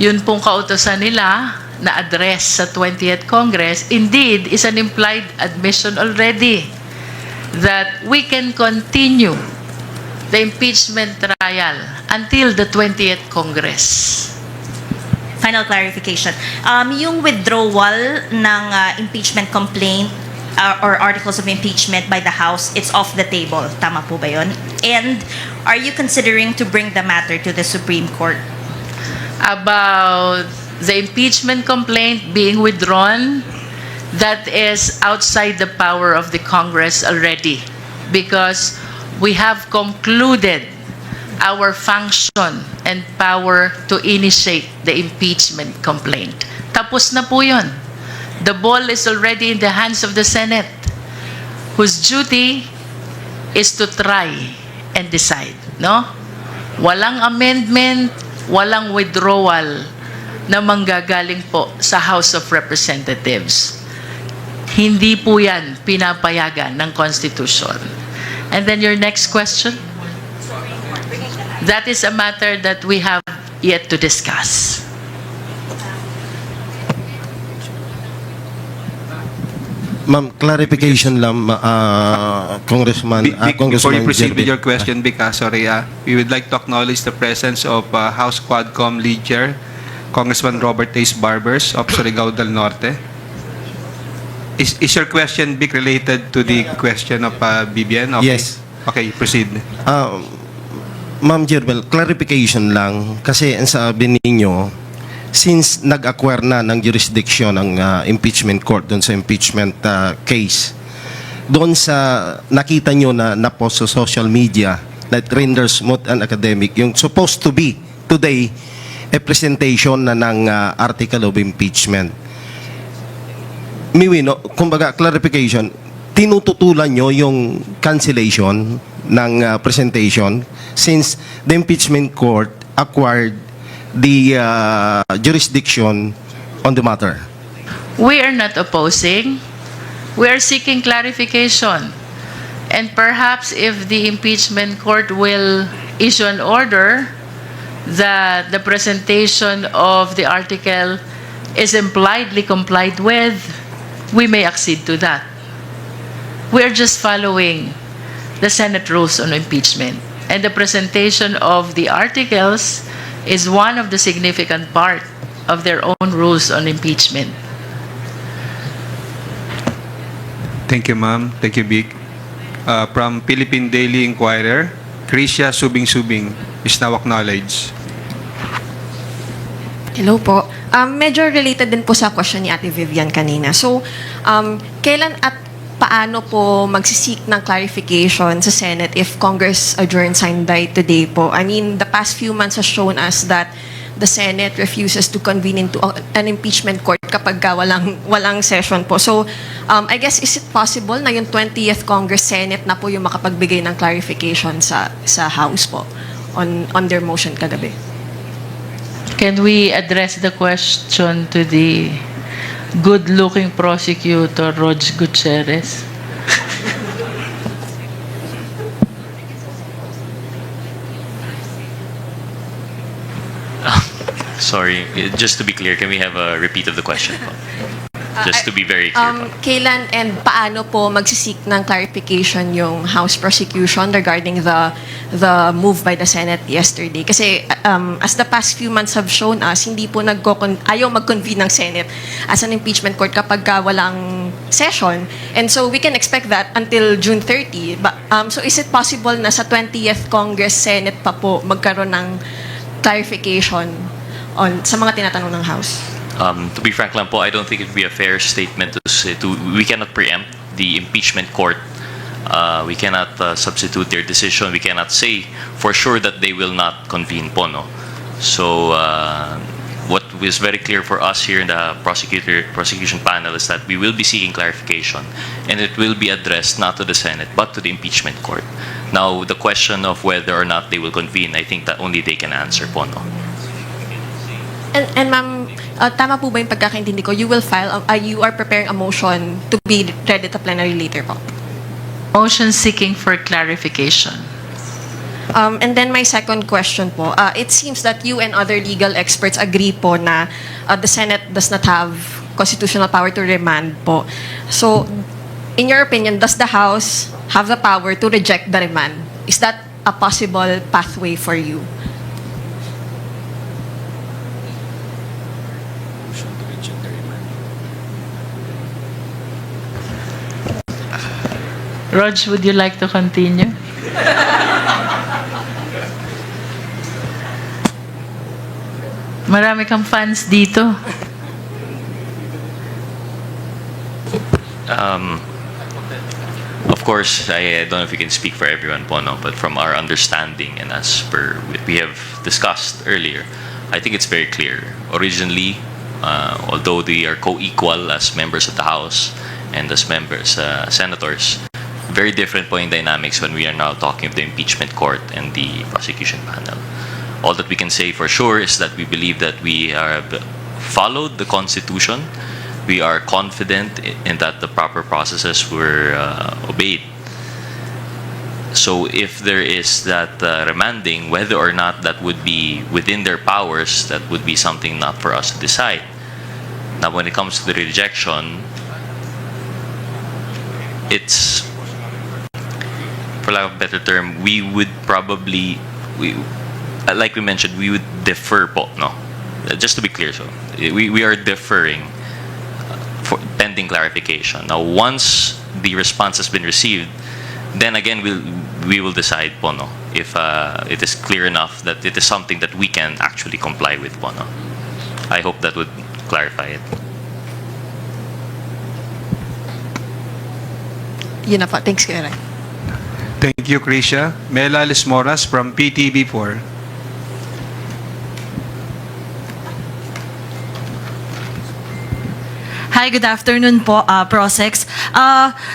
Yun pong kautosan nila na address sa 20th Congress, indeed, is an implied admission already that we can continue the impeachment trial until the 20th Congress. Final clarification. Yung withdrawal ng impeachment complaint or articles of impeachment by the House, it's off the table. Tama po ba yun? And Are you considering to bring the matter to the Supreme Court? About the impeachment complaint being withdrawn, that is outside the power of the Congress already, because we have concluded our function and power to initiate the impeachment complaint. Tapos na po yun. The ball is already in the hands of the Senate, whose duty is to try and decide. No? Walang amendment, walang withdrawal na manggagaling po sa House of Representatives. Hindi po yan pinapayagan ng Constitution. And then your next question? That is a matter that we have yet to discuss. Ma'am, clarification lang, Congressman. Before you proceed with Jerby. your question, sorry, we would like to acknowledge the presence of House Quadcom Lead Chair, Congressman Robert Ace Barbers of Surigao del Norte. Is your question big related to the question of BBN? Okay. Yes. Okay, proceed. Ma'am Jerbel, clarification lang. Kasi ang sabi ninyo, since nag-acquire na ng jurisdiction ng impeachment court doon sa impeachment case, doon sa nakita nyo na na-post sa social media that renders moot and academic, yung supposed to be today a presentation na ng article of impeachment. Miwino, kumbaga clarification, tinututulan nyo yung cancellation ng presentation since the impeachment court acquired the jurisdiction on the matter. We are not opposing. We are seeking clarification. And perhaps if the impeachment court will issue an order that the presentation of the article is impliedly complied with, we may accede to that. We are just following the Senate rules on impeachment. And the presentation of the articles is one of the significant part of their own rules on impeachment. Thank you, ma'am. Thank you, Vic. From Philippine Daily Inquirer, Krisha Subing-Subing is now acknowledged. Hello po. Medyo related din po sa question ni Ate Vivian kanina. So, kailan at paano po magsisik ng clarification sa Senate if Congress adjourns by today po? I mean, the past few months has shown us that the Senate refuses to convene into an impeachment court kapag walang session po. So, I guess, is it possible na yung 20th Congress Senate na po yung makapagbigay ng clarification sa House po on their motion kagabi? Can we address the question to the good-looking prosecutor, Rog Gutierrez? Sorry, just to be clear, can we have a repeat of the question? Just to be very clear. Kailan and paano po magsisik ng clarification yung House Prosecution regarding the move by the Senate yesterday? Kasi as the past few months have shown us, hindi po ayaw mag-convene ng Senate as an impeachment court kapag walang session. And so we can expect that until June 30. So is it possible na sa 20th Congress Senate pa po magkaroon ng clarification sa mga tinatanong ng House? To be frank lang po, I don't think it would be a fair statement to say we cannot preempt the impeachment court. We cannot substitute their decision. We cannot say for sure that they will not convene po, no? So what is very clear for us here in the prosecution panel is that we will be seeking clarification, and it will be addressed not to the Senate but to the impeachment court. Now, the question of whether or not they will convene, I think that only they can answer po, no? And ma'am, tama po ba yung pagkakaintindi ko? You will file, you are preparing a motion to be read at the plenary later po? Motion seeking for clarification. And then my second question po, it seems that you and other legal experts agree po na the Senate does not have constitutional power to remand po. So, in your opinion, does the House have the power to reject the remand? Is that a possible pathway for you? Rog, would you like to continue? Marami kang fans dito. Of course, I don't know if we can speak for everyone po, no? But from our understanding and as per what we have discussed earlier, I think it's very clear. Originally, although they are co-equal as members of the House and as members, senators, very different po in dynamics when we are now talking of the impeachment court and the prosecution panel. All that we can say for sure is that we believe that we have followed the Constitution. We are confident in that the proper processes were obeyed. So if there is that remanding, whether or not that would be within their powers, that would be something not for us to decide. Now, when it comes to the rejection, it's, for lack of a better term, we would probably, like we mentioned, we would defer po, no? Just to be clear, so we are deferring for pending clarification. Now, once the response has been received, then again we will decide po, no, if it is clear enough that it is something that we can actually comply with po, no. I hope that would clarify it. Yun na po. Thanks, Kuya Ray. Thank you, Krisha. Mela Lismoras from PTV4. Hi, good afternoon po, Prosex.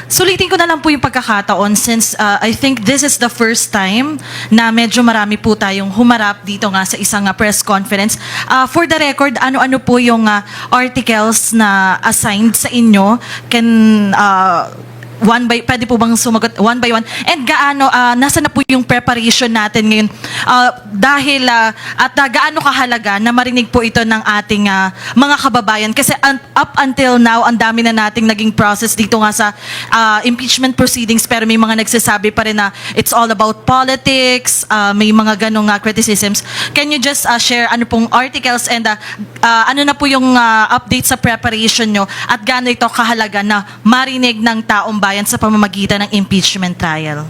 Sulitin ko na lang po yung pagkakataon since I think this is the first time na medyo marami po tayong humarap dito nga sa isang press conference. For the record, ano-ano po yung articles na assigned sa inyo? Pwede po bang sumagot one by one? And gaano, nasa na po yung preparation natin ngayon? Dahil, gaano kahalaga na marinig po ito ng ating mga kababayan? Kasi up until now, ang dami na nating naging process dito nga sa impeachment proceedings, pero may mga nagsasabi pa rin na it's all about politics, may mga ganong criticisms. Can you just share ano pong articles and ano na po yung update sa preparation nyo at gaano ito kahalaga na marinig ng taong bayan sa pamamagitan ng impeachment trial?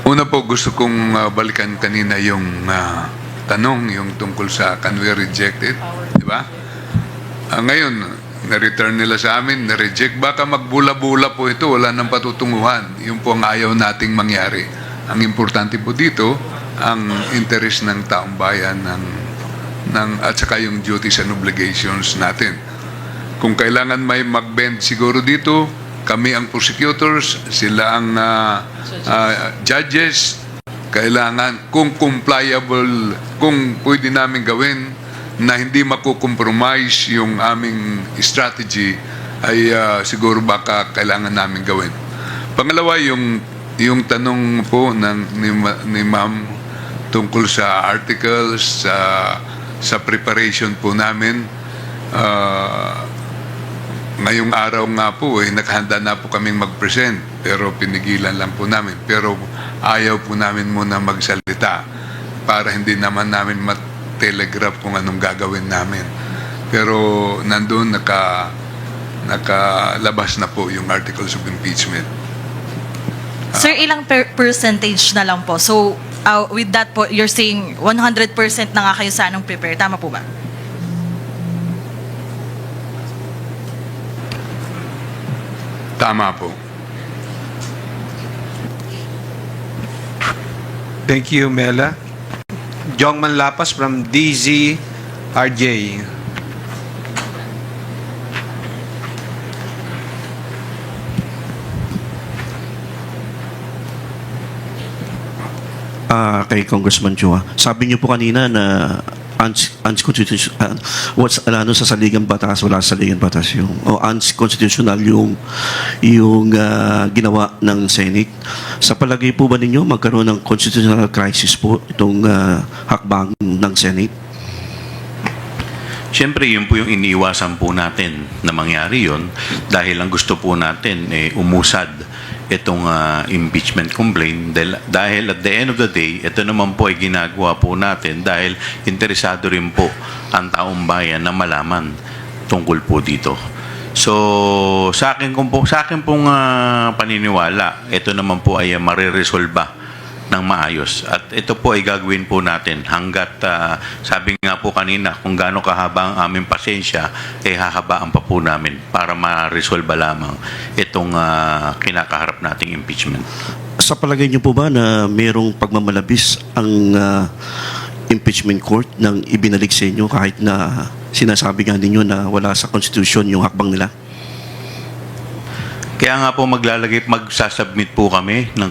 Una po, gusto kong balikan kanina yung tanong, yung tungkol sa can we reject it? Di ba? Ngayon, na-return nila sa amin, na-reject. Baka magbula-bula po ito, wala nang patutunguhan. Yun po ang ayaw nating mangyari. Ang importante po dito, ang interest ng taong bayan at saka yung duties and obligations natin. Kung kailangan may mag-bend siguro dito, kami ang prosecutors, sila ang judges. Kailangan, kung compliable, kung pwede namin gawin na hindi makukompromise yung aming strategy, ay siguro baka kailangan namin gawin. Pangalawa, yung tanong po ni Ma'am tungkol sa articles, sa preparation po namin. Ngayong araw nga po, nakahanda na po kaming mag-present, pero pinigilan lang po namin. Pero ayaw po namin muna magsalita para hindi naman namin telegraph kung anong gagawin namin. Pero nandun nakalabas na po yung articles of impeachment. Sir, ilang percentage na lang po? So, with that po, you're saying 100% na nga kayo sa anong prepare. Tama po ba? Tama po. Thank you, Mela. Jong Manlapas from DZRJ. Kay Congressman Chua, sabi niyo po kanina na unconstitutional, sa saligang batas, wala sa saligang batas unconstitutional yung ginawa ng Senate. Sa palagay po ba ninyo magkaroon ng constitutional crisis po itong hakbang ng Senate? Siyempre, yun po yung iniiwasan po natin na mangyari yun dahil ang gusto po natin umusad itong impeachment complaint dahil at the end of the day, ito naman po ay ginagawa po natin dahil interesado rin po ang taong bayan na malaman tungkol po dito. So, sa akin pong paniniwala, ito naman po ay mariresolba ng maayos. At ito po ay gagawin po natin hanggat, sabi nga po kanina, kung gaano kahaba ang aming pasensya, hahabaan pa po namin para ma-resolve lamang itong kinakaharap nating impeachment. Sa palagay niyo po ba na mayroong pagmamalabis ang impeachment court nang ibinalik sa inyo kahit na sinasabi nga ninyo na wala sa Constitution yung hakbang nila? Kaya nga po magsasubmit po kami ng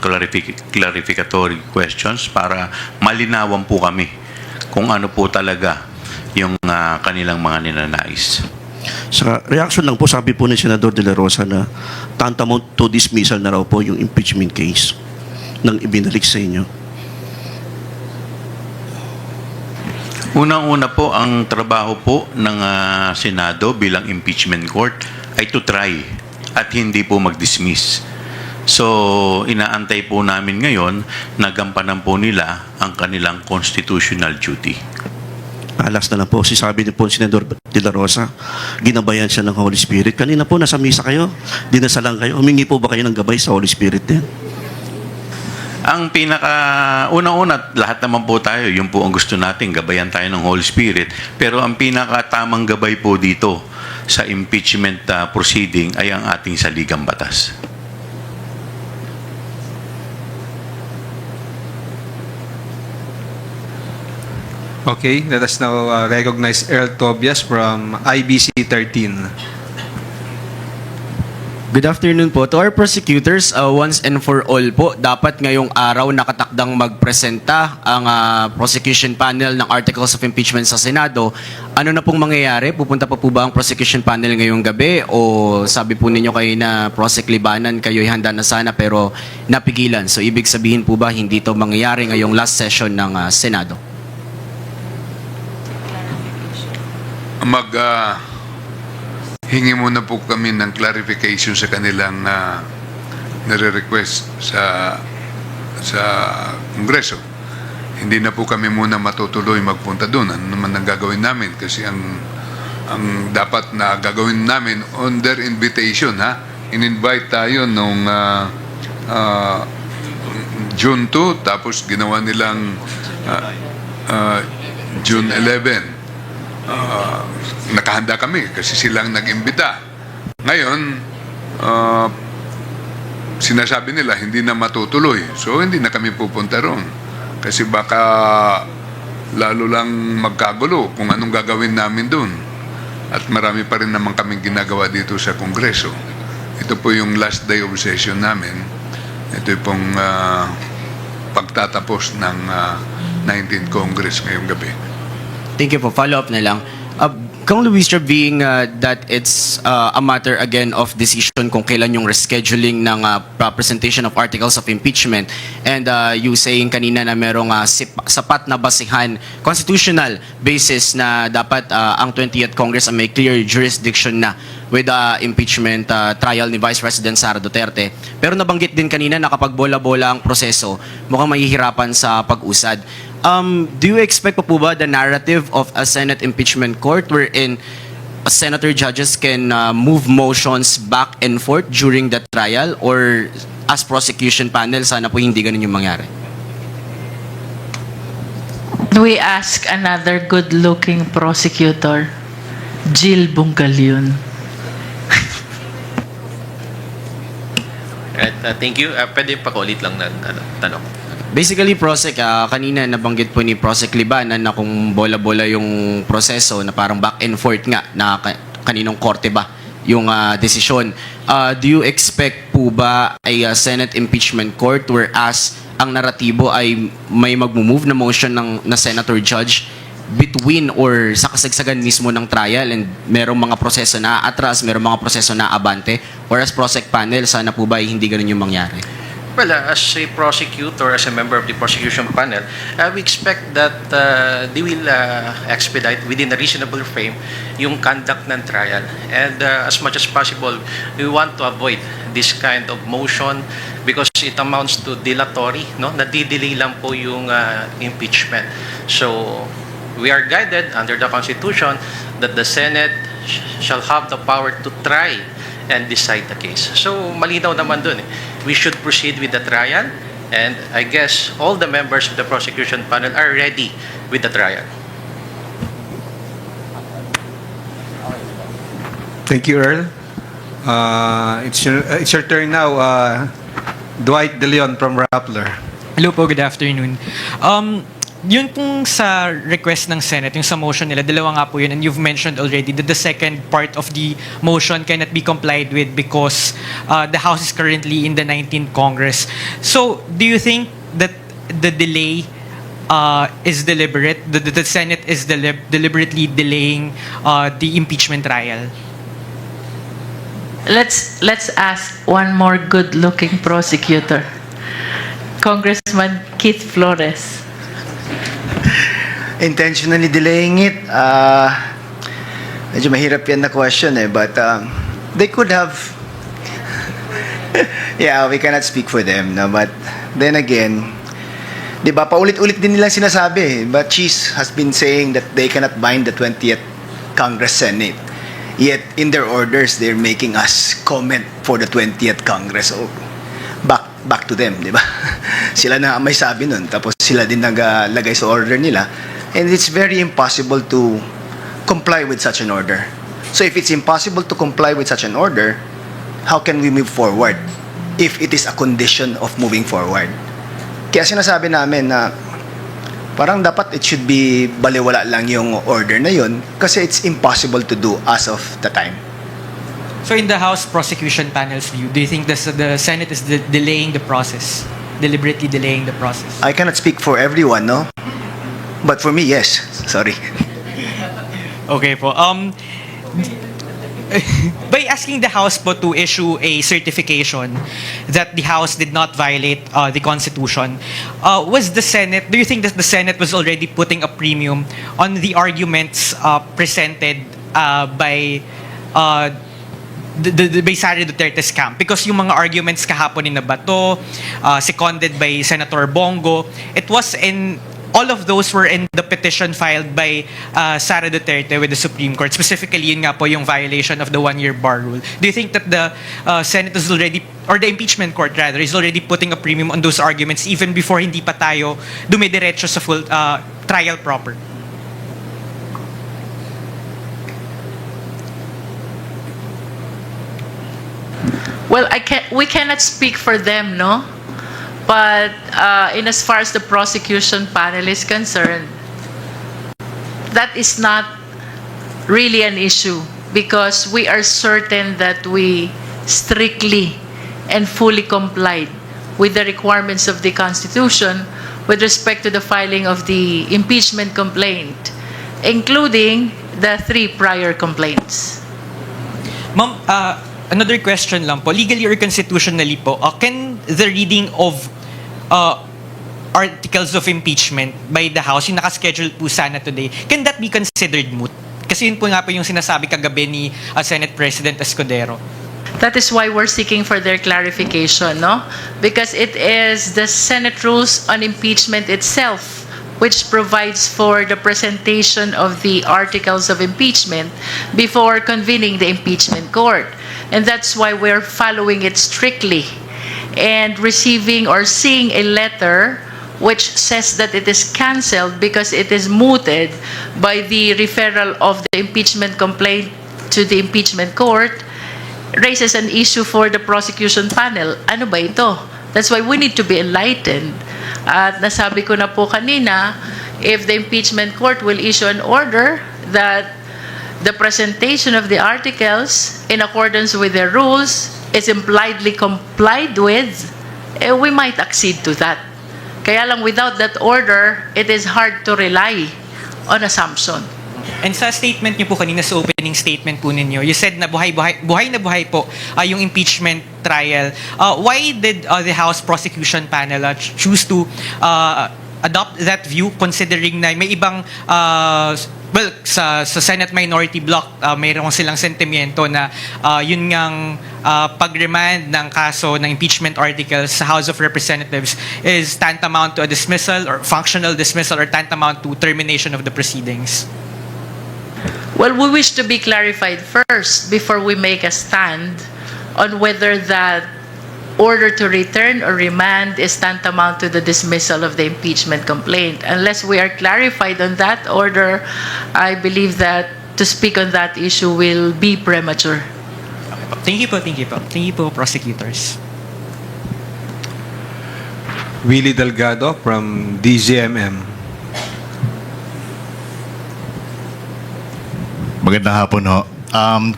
clarificatory questions para malinawan po kami kung ano po talaga yung kanilang mga ninanais. Sa reaction lang po, sabi po ni Senador De La Rosa na tantamount to dismissal na raw po yung impeachment case nang ibinalik sa inyo. Unang-una po, ang trabaho po ng Senado bilang impeachment court ay to try at hindi po mag-dismiss. So, inaantay po namin ngayon na gampanan po nila ang kanilang constitutional duty. Alas na lang po, sabi ni po Senador De La Rosa, ginabayan siya ng Holy Spirit. Kanina po, nasa misa kayo, dinasalang kayo. Humingi po ba kayo ng gabay sa Holy Spirit din? Ang unang-una, lahat naman po tayo, yun po ang gusto natin, gabayan tayo ng Holy Spirit. Pero ang pinakatamang gabay po dito sa impeachment proceeding ay ang ating saligang batas. Okay, let us now recognize Earl Tobias from IBC 13. Good afternoon po. To our prosecutors, once and for all po, dapat ngayong araw nakatakdang magpresenta ang prosecution panel ng Articles of Impeachment sa Senado. Ano na pong mangyayari? Pupunta pa po ba ang prosecution panel ngayong gabi? O sabi po ninyo kayo na Prosec Libanan, kayo'y handa na sana pero napigilan. So ibig sabihin po ba hindi to mangyayari ngayong last session ng Senado? Hingi muna po kami ng clarification sa kanilang nare-request sa Kongreso. Hindi na po kami muna matutuloy magpunta doon. Ano naman ang gagawin namin? Kasi ang dapat na gagawin namin on their invitation, in-invite tayo nung June 2, tapos ginawa nilang June 11. Nakahanda kami kasi silang nag-imbita. Ngayon, sinasabi nila hindi na matutuloy. So, hindi na kami pupunta roon. Kasi baka lalo lang magkagulo kung anong gagawin namin doon. At marami pa rin naman kaming ginagawa dito sa Kongreso. Ito po yung last day of session namin. Ito pong pagtatapos ng 19th Congress ngayong gabi. Thank you po. Follow-up na lang. Kung Luistro, being that it's a matter again of decision kung kailan yung rescheduling ng presentation of articles of impeachment and you saying kanina na merong sapat na basihan, constitutional basis na dapat ang 20th Congress may clear jurisdiction na with impeachment trial ni Vice President Sara Duterte. Pero nabanggit din kanina na kapag bola-bola ang proseso, mukhang mahihirapan sa pag-usad. Do you expect pa po ba the narrative of a Senate impeachment court wherein senator judges can move motions back and forth during the trial, or as prosecution panel, sana po hindi ganun yung mangyari? We ask another good-looking prosecutor, Jill Bungalyun. Thank you. Pwede pakulit lang na tanong. Basically, Prosec, kanina nabanggit po ni Prosec Libanan na kung bola-bola yung proseso na parang back and forth nga na kaninong korte ba yung desisyon. Do you expect po ba ay Senate impeachment court whereas ang naratibo ay may magmumove na motion na senator judge between or sa kasagsagan mismo ng trial and merong mga proseso na atras, merong mga proseso na abante, whereas Prosec panel, sana po ba ay hindi ganun yung mangyari? Well, as a prosecutor, as a member of the prosecution panel, we expect that they will expedite within a reasonable frame yung conduct ng trial. And as much as possible, we want to avoid this kind of motion because it amounts to dilatory, no? Nadidelay lang po yung impeachment. So, we are guided under the Constitution that the Senate shall have the power to try and decide the case. So, malinaw naman dun. We should proceed with the trial And I guess all the members of the prosecution panel are ready with the trial. Thank you, Earl. It's your turn now. Dwight De Leon from Rappler. Hello po, good afternoon. Yun pong sa request ng Senate, yung sa motion nila, dalawa nga po yun, and you've mentioned already that the second part of the motion cannot be complied with because the House is currently in the 19th Congress. So, do you think that the delay is deliberate? The Senate is deliberately delaying the impeachment trial? Let's ask one more good-looking prosecutor. Congressman Keith Flores. Intentionally delaying it, medyo mahirap yan na question but they could have, yeah, we cannot speak for them, no? But then again, di ba, paulit-ulit din nilang sinasabi, but Cheese has been saying that they cannot bind the 20th Congress Senate. Yet, in their orders, they're making us comment for the 20th Congress. So, back to them, di ba? Sila na may sabi nun, tapos sila din naglagay sa order nila. And it's very impossible to comply with such an order. So if it's impossible to comply with such an order, how can we move forward if it is a condition of moving forward? Kaya sinasabi namin na parang dapat it should be baliwala lang yung order na yun kasi it's impossible to do as of the time. So in the House Prosecution Panel's view, do you think the Senate is delaying the process, deliberately delaying the process? I cannot speak for everyone, no? But for me, yes. Sorry. Okay po. By asking the House po to issue a certification that the House did not violate the Constitution, was the Senate, do you think that the Senate was already putting a premium on the arguments presented by by Sara Duterte's camp? Because yung mga arguments kahapon ni Nabato, seconded by Senator Bongo, it was in all of those were in the petition filed by Sara Duterte with the Supreme Court. Specifically, yun nga po yung violation of the one-year bar rule. Do you think that the Senate is already, or the impeachment court rather, is already putting a premium on those arguments even before hindi pa tayo dumidiretso sa full trial proper? Well, we cannot speak for them, no? But in as far as the prosecution panel is concerned, that is not really an issue because we are certain that we strictly and fully complied with the requirements of the Constitution with respect to the filing of the impeachment complaint, including the 3 prior complaints. Ma'am, another question lang po. Legally or constitutionally po, can the reading of articles of impeachment by the House, yung nakaschedule po sana today, can that be considered moot? Kasi yun po nga po yung sinasabi kagabi ni Senate President Escudero. That is why we're seeking for their clarification, no? Because it is the Senate rules on impeachment itself which provides for the presentation of the articles of impeachment before convening the impeachment court. And that's why we're following it strictly and receiving or seeing a letter which says that it is canceled because it is mooted by the referral of the impeachment complaint to the impeachment court raises an issue for the prosecution panel. Ano ba ito? That's why we need to be enlightened. At nasabi ko na po kanina, if the impeachment court will issue an order that the presentation of the articles in accordance with their rules is impliedly complied with, we might accede to that. Kaya lang without that order, it is hard to rely on assumption. And sa statement niyo po kanina, sa opening statement po ninyo, you said na buhay na buhay po yung impeachment trial. Why did the House Prosecution Panel choose to adopt that view considering na may ibang well, sa Senate Minority Bloc, mayroon silang sentimiento na yun ngang pag-remand ng kaso ng impeachment articles sa House of Representatives is tantamount to a dismissal or functional dismissal or tantamount to termination of the proceedings? Well, we wish to be clarified first before we make a stand on whether that order to return or remand is tantamount to the dismissal of the impeachment complaint. Unless we are clarified on that order, I believe that to speak on that issue will be premature. Thank you po, thank you po. Thank you po, prosecutors. Willie Delgado from DZMM. Magandang hapon ho.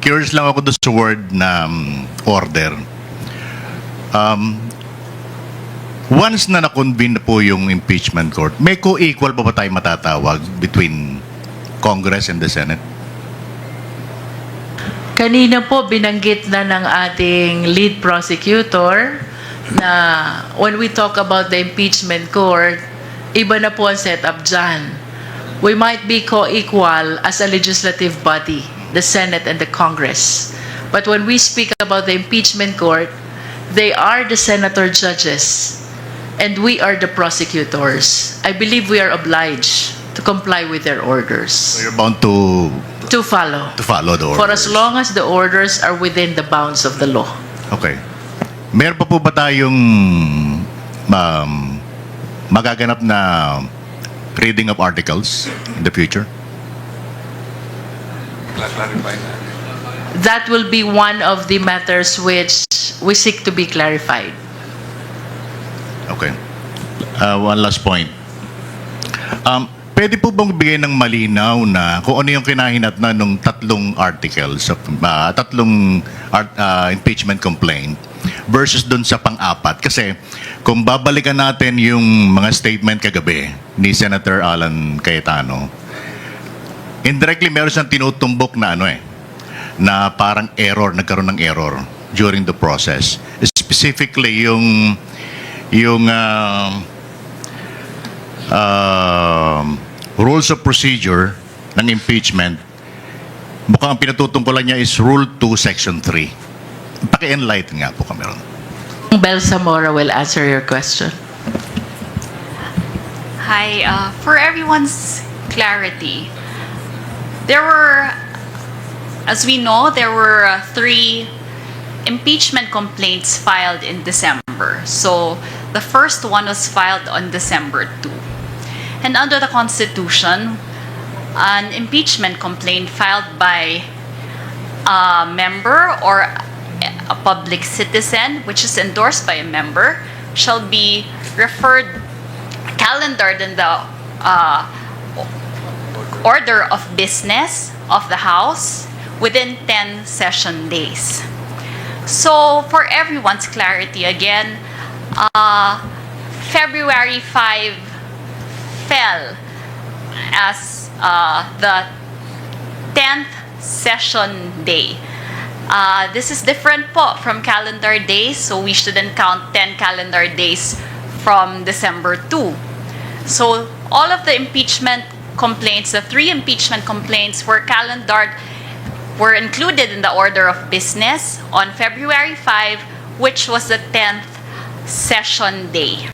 Curious lang ako doon sa word na order. Once na na-convene na po yung impeachment court, may co-equal pa ba tayo matatawag between Congress and the Senate? Kanina po binanggit na ng ating lead prosecutor na when we talk about the impeachment court, iba na po ang setup dyan. We might be co-equal as a legislative body, the Senate and the Congress. But when we speak about the impeachment court, they are the senator judges and we are the prosecutors. I believe we are obliged to comply with their orders. So you're bound to follow the orders. for as long as the orders are within the bounds of the law. Okay. Meron pa po ba tayong magaganap na reading of articles in the future? Clarify na. That will be one of the matters which we seek to be clarified. Okay. One last point. Pwede po bang bigay ng malinaw na kung ano yung kinahinatnan ng tatlong articles, tatlong impeachment complaint versus dun sa pang-apat? Kasi kung babalikan natin yung mga statement kagabi ni Senator Alan Cayetano, indirectly meron siyang tinutumbok na na parang nagkaroon ng error during the process. Specifically yung rules of procedure ng impeachment, mukhang ang pinatutungkulan niya is Rule 2, Section 3. Paki-enlighten nga po kami ron. Bel Zamora will answer your question. Hi, for everyone's clarity, there were, as we know, there were 3 impeachment complaints filed in December. So the first one was filed on December 2. And under the Constitution, an impeachment complaint filed by a member or a public citizen, which is endorsed by a member, shall be calendared in the order of business of the House within 10 session days. So, for everyone's clarity, again, February 5 fell as the 10th session day. This is different po from calendar days, so we shouldn't count 10 calendar days from December 2. So all of the impeachment complaints, the 3 impeachment complaints were included in the order of business on February 5, which was the 10th session day.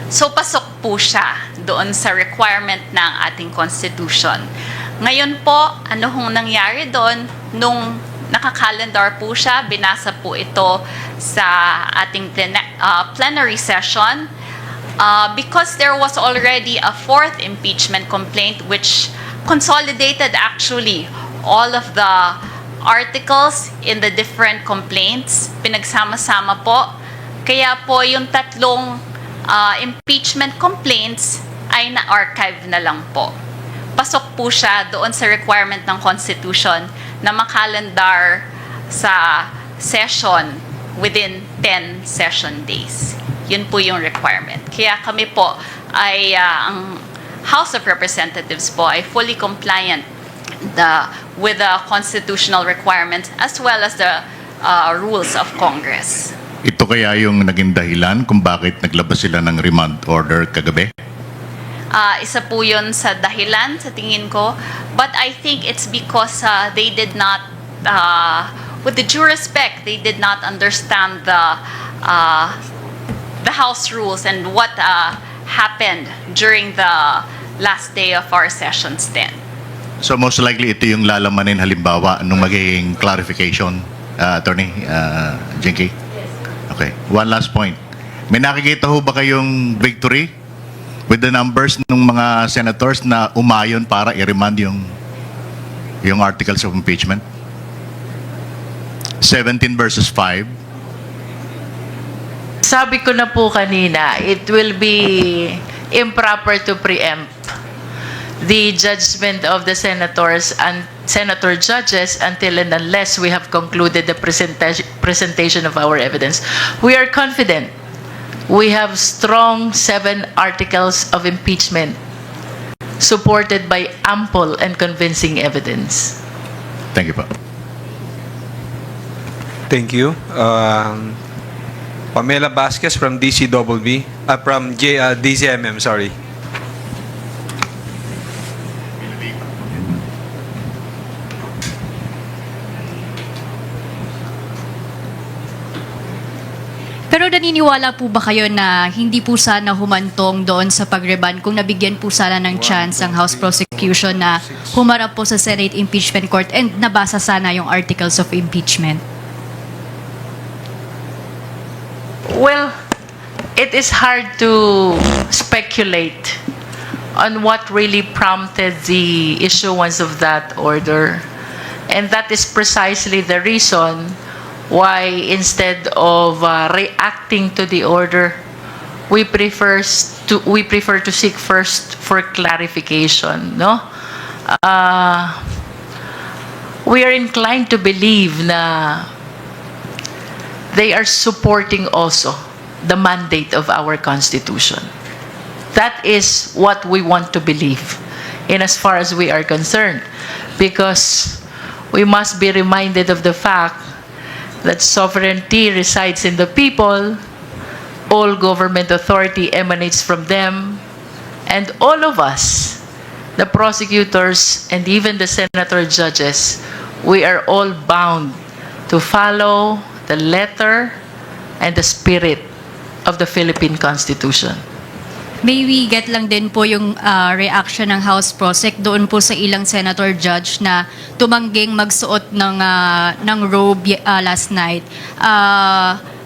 So pasok po siya doon sa requirement ng ating Constitution. Ngayon po, ano hong nangyari doon? Nung nakakalendar po siya, binasa po ito sa ating plenary session because there was already a 4th impeachment complaint which consolidated actually all of the articles in the different complaints. Pinagsama-sama po. Kaya po yung tatlong impeachment complaints ay na-archive na lang po. Pasok po siya doon sa requirement ng Constitution na makalendar sa session within 10 session days. Yun po yung requirement. Kaya kami po ay, ang House of Representatives po ay fully compliant with the constitutional requirements as well as the rules of Congress. Ito kaya yung naging dahilan kung bakit naglabas sila ng remand order kagabi? Isa po yun sa dahilan sa tingin ko. But I think it's because they did not, with the due respect, they did not understand the House rules and what happened during the last day of our sessions then. So most likely ito yung lalamanin halimbawa nung magiging clarification, Attorney Jinky? Okay, one last point. May nakikita ho ba kayong victory with the numbers ng mga senators na umayon para i-remand yung articles of impeachment? 17 versus 5. Sabi ko na po kanina, it will be improper to preempt the judgment of the senators and senator judges until and unless we have concluded the presentation of our evidence. We are confident. We have strong 7 articles of impeachment supported by ample and convincing evidence. Thank you po. Thank you. Pamela Vasquez from DCMM, sorry. Pero naniniwala po ba kayo na hindi po sana humantong doon sa pagreban kung nabigyan po sana ng chance ang House Prosecution na humarap po sa Senate Impeachment Court and nabasa sana yung articles of impeachment? Well, it is hard to speculate on what really prompted the issuance of that order. And that is precisely the reason why instead of reacting to the order, we prefer to seek first for clarification, no? We are inclined to believe na they are supporting also the mandate of our Constitution. That is what we want to believe in as far as we are concerned, because we must be reminded of the fact that sovereignty resides in the people, all government authority emanates from them, and all of us, the prosecutors and even the senator judges, we are all bound to follow the letter and the spirit of the Philippine Constitution. May we get lang din po yung reaction ng House Prosec doon po sa ilang senator judge na tumangging magsuot ng robe last night.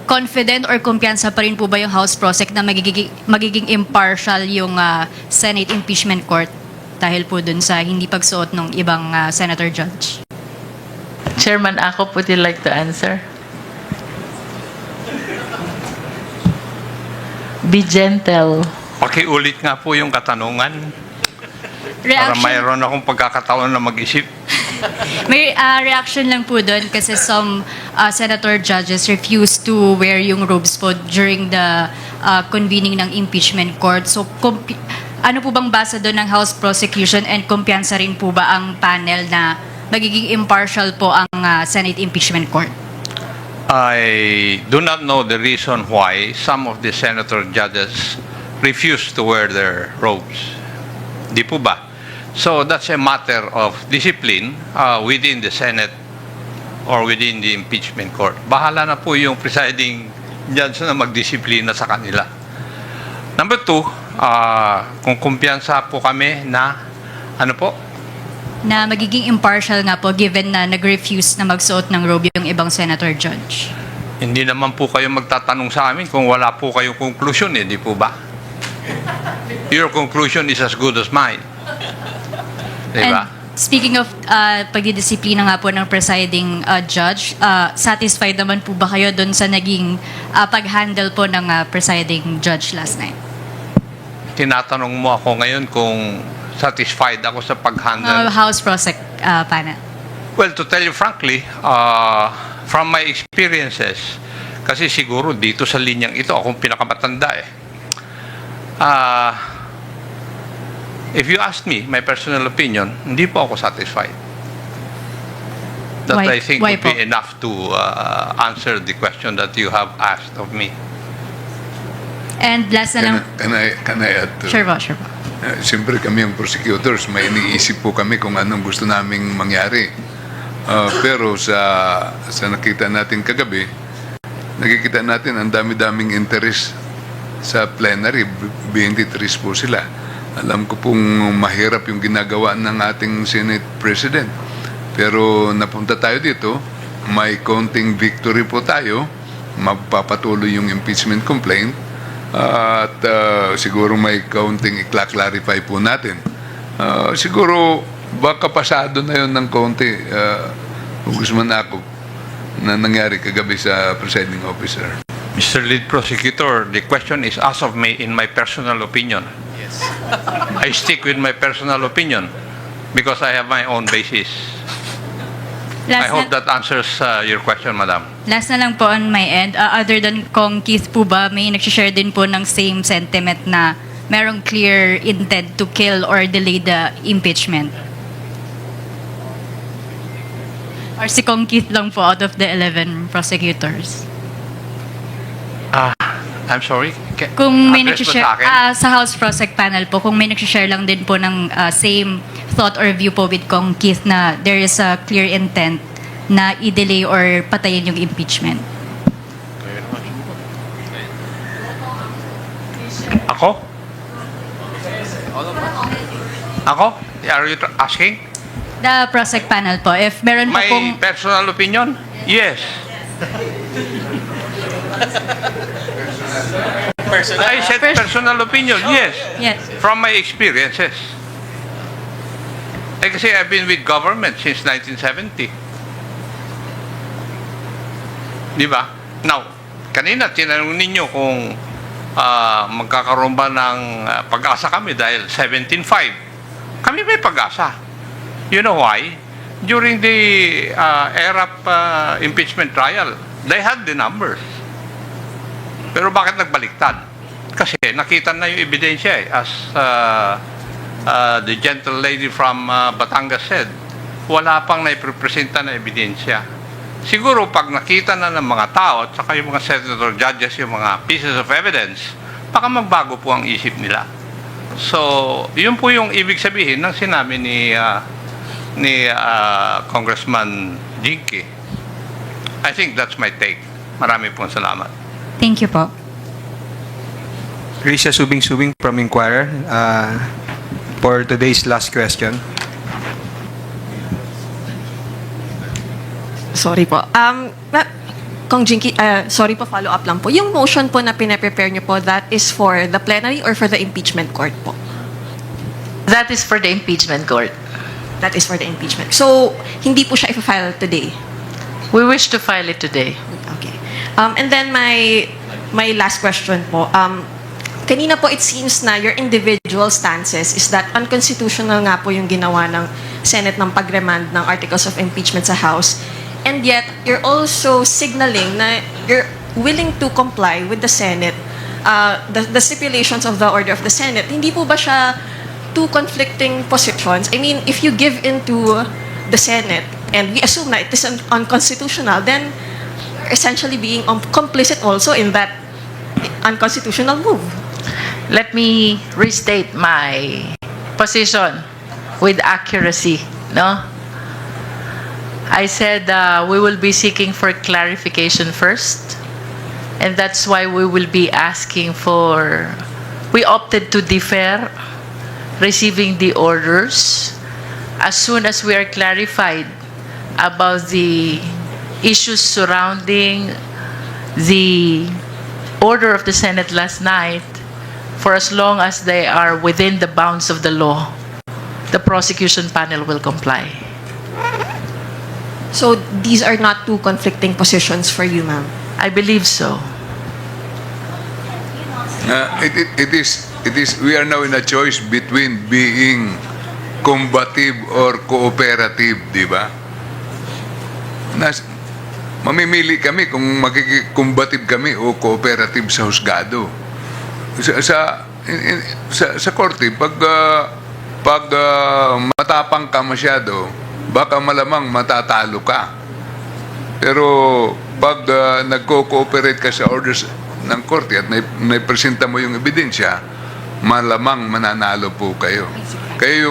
Confident or kumpiyansa pa rin po ba yung House Prosec na magiging impartial yung Senate Impeachment Court dahil po dun sa hindi pagsuot ng ibang senator judge? Chairman Ako, would you like to answer? Be gentle. Pakiulit nga po yung katanungan para mayroon akong pagkakataon na mag-isip. May reaction lang po doon kasi some senator judges refused to wear yung robes po during the convening ng impeachment court. So, ano po bang basa doon ng House Prosecution and kumpiyansa rin po ba ang panel na magiging impartial po ang Senate Impeachment Court? I do not know the reason why some of the senator judges refuse to wear their robes. Di po ba? So that's a matter of discipline within the Senate or within the impeachment court. Bahala na po yung presiding judge na magdisiplina sa kanila. Number 2, kung kumpiyansa po kami na ano po? Na magiging impartial nga po given na nag-refuse na magsuot ng robe yung ibang senator judge. Hindi naman po kayo magtatanong sa amin kung wala po kayong conclusion, di po ba? Your conclusion is as good as mine. Diba? And speaking of pagdidisiplina nga po ng presiding judge, satisfied naman po ba kayo doon sa naging pag-handle po ng presiding judge last night? Tinatanong mo ako ngayon kung satisfied ako sa pag-handle. House Prosec panel. Well, to tell you frankly, from my experiences, kasi siguro dito sa linyang ito, akong pinakamatanda eh. If you ask me, my personal opinion, hindi po ako satisfied. That I think would be enough to answer the question that you have asked of me. And last na lang. Can I add to? Sure po, sure po. Siyempre kami ang prosecutors, may iniisip po kami kung anong gusto naming mangyari. Pero sa nakita natin kagabi, nakikita natin ang dami-daming interest sa plenary, 23 po sila. Alam ko pong mahirap yung ginagawa ng ating Senate President. Pero napunta tayo dito, may konting victory po tayo magpapatuloy yung impeachment complaint at siguro may kaunting i-clarify po natin. Siguro baka pasado na yun ng kaunti, Congressman Ako, na nangyari kagabi sa presiding officer. Mr. Lead Prosecutor, the question is as of me in my personal opinion. Yes. I stick with my personal opinion because I have my own basis. I hope that answers your question, Madam. Last na lang po on my end. Other than Kong Keith po ba, may nag-share din po ng same sentiment na merong clear intent to kill or delay the impeachment? Or si Kong Keith lang po out of the 11 prosecutors? I'm sorry? Kung may Address ba nag-share, sa akin? sa House Prosec panel po, kung may nag-share lang din po ng same thought or view po with Kong Keith na there is a clear intent na i-delay or patayin yung impeachment. Ako? Ako? Are you asking? The Prosec panel po, if meron po My pong... personal opinion? Yes. I said personal opinion, yes. Yes. From my experiences. Kasi I've been with government since 1970. Di ba? Now, kanina tinanong ninyo kung magkakaroon ba ng pag-asa kami dahil 17.5. Kami may pag-asa. You know why? During the ERAP impeachment trial, they had the numbers. Pero bakit nagbaliktad? Kasi nakita na yung ebidensya as the gentle lady from Batangas said, wala pang naiprepresenta na ebidensya. Siguro pag nakita na ng mga tao at saka yung mga senator judges yung mga pieces of evidence, baka magbago po ang isip nila. So, yun po yung ibig sabihin ng sinabi ni Congressman Jinky. I think that's my take. Marami pong salamat. Thank you po. Risha Subing from Inquirer for today's last question. Sorry po. Kong Jinky, sorry po, follow up lang po. Yung motion po na pinaprepare nyo po, that is for the plenary or for the impeachment court po? That is for the impeachment court. That is for the impeachment. So, hindi po siya i-file today? We wish to file it today. Okay. And then my last question po. Kanina po it seems na your individual stances is that unconstitutional nga po yung ginawa ng Senate ng pag-remand ng articles of impeachment sa House. And yet, you're also signaling na you're willing to comply with the Senate, the stipulations of the order of the Senate. Hindi po ba siya two conflicting positions? I mean, if you give into the Senate and we assume that it is unconstitutional, then essentially being complicit also in that unconstitutional move. Let me restate my position with accuracy, no? I said we will be seeking for clarification first, and that's why we will be asking for, we opted to defer receiving the orders as soon as we are clarified about the issues surrounding the order of the Senate last night. For as long as they are within the bounds of the law, the prosecution panel will comply. So these are not two conflicting positions for you, ma'am? I believe so. It is, we are now in a choice between being combative or cooperative, di ba? Mamimili kami kung magkikombative kami o cooperative sa husgado. Sa korte, pag matapang ka masyado, baka malamang matatalo ka. Pero pag nagko-cooperate ka sa orders ng korte at naipresenta mo yung ebidensya, malamang mananalo po kayo. Kaya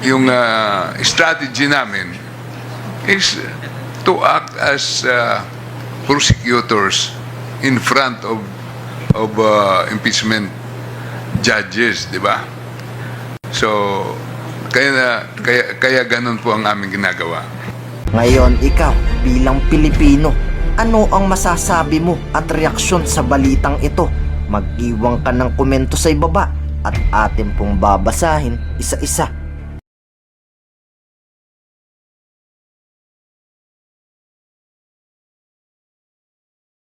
yung strategy namin is to act as prosecutors in front of impeachment judges, di ba? So, kaya ganun po ang aming ginagawa. Ngayon ikaw bilang Pilipino, ano ang masasabi mo at reaksyon sa balitang ito? Mag-iwan ka ng komento sa ibaba at atin pong babasahin isa-isa.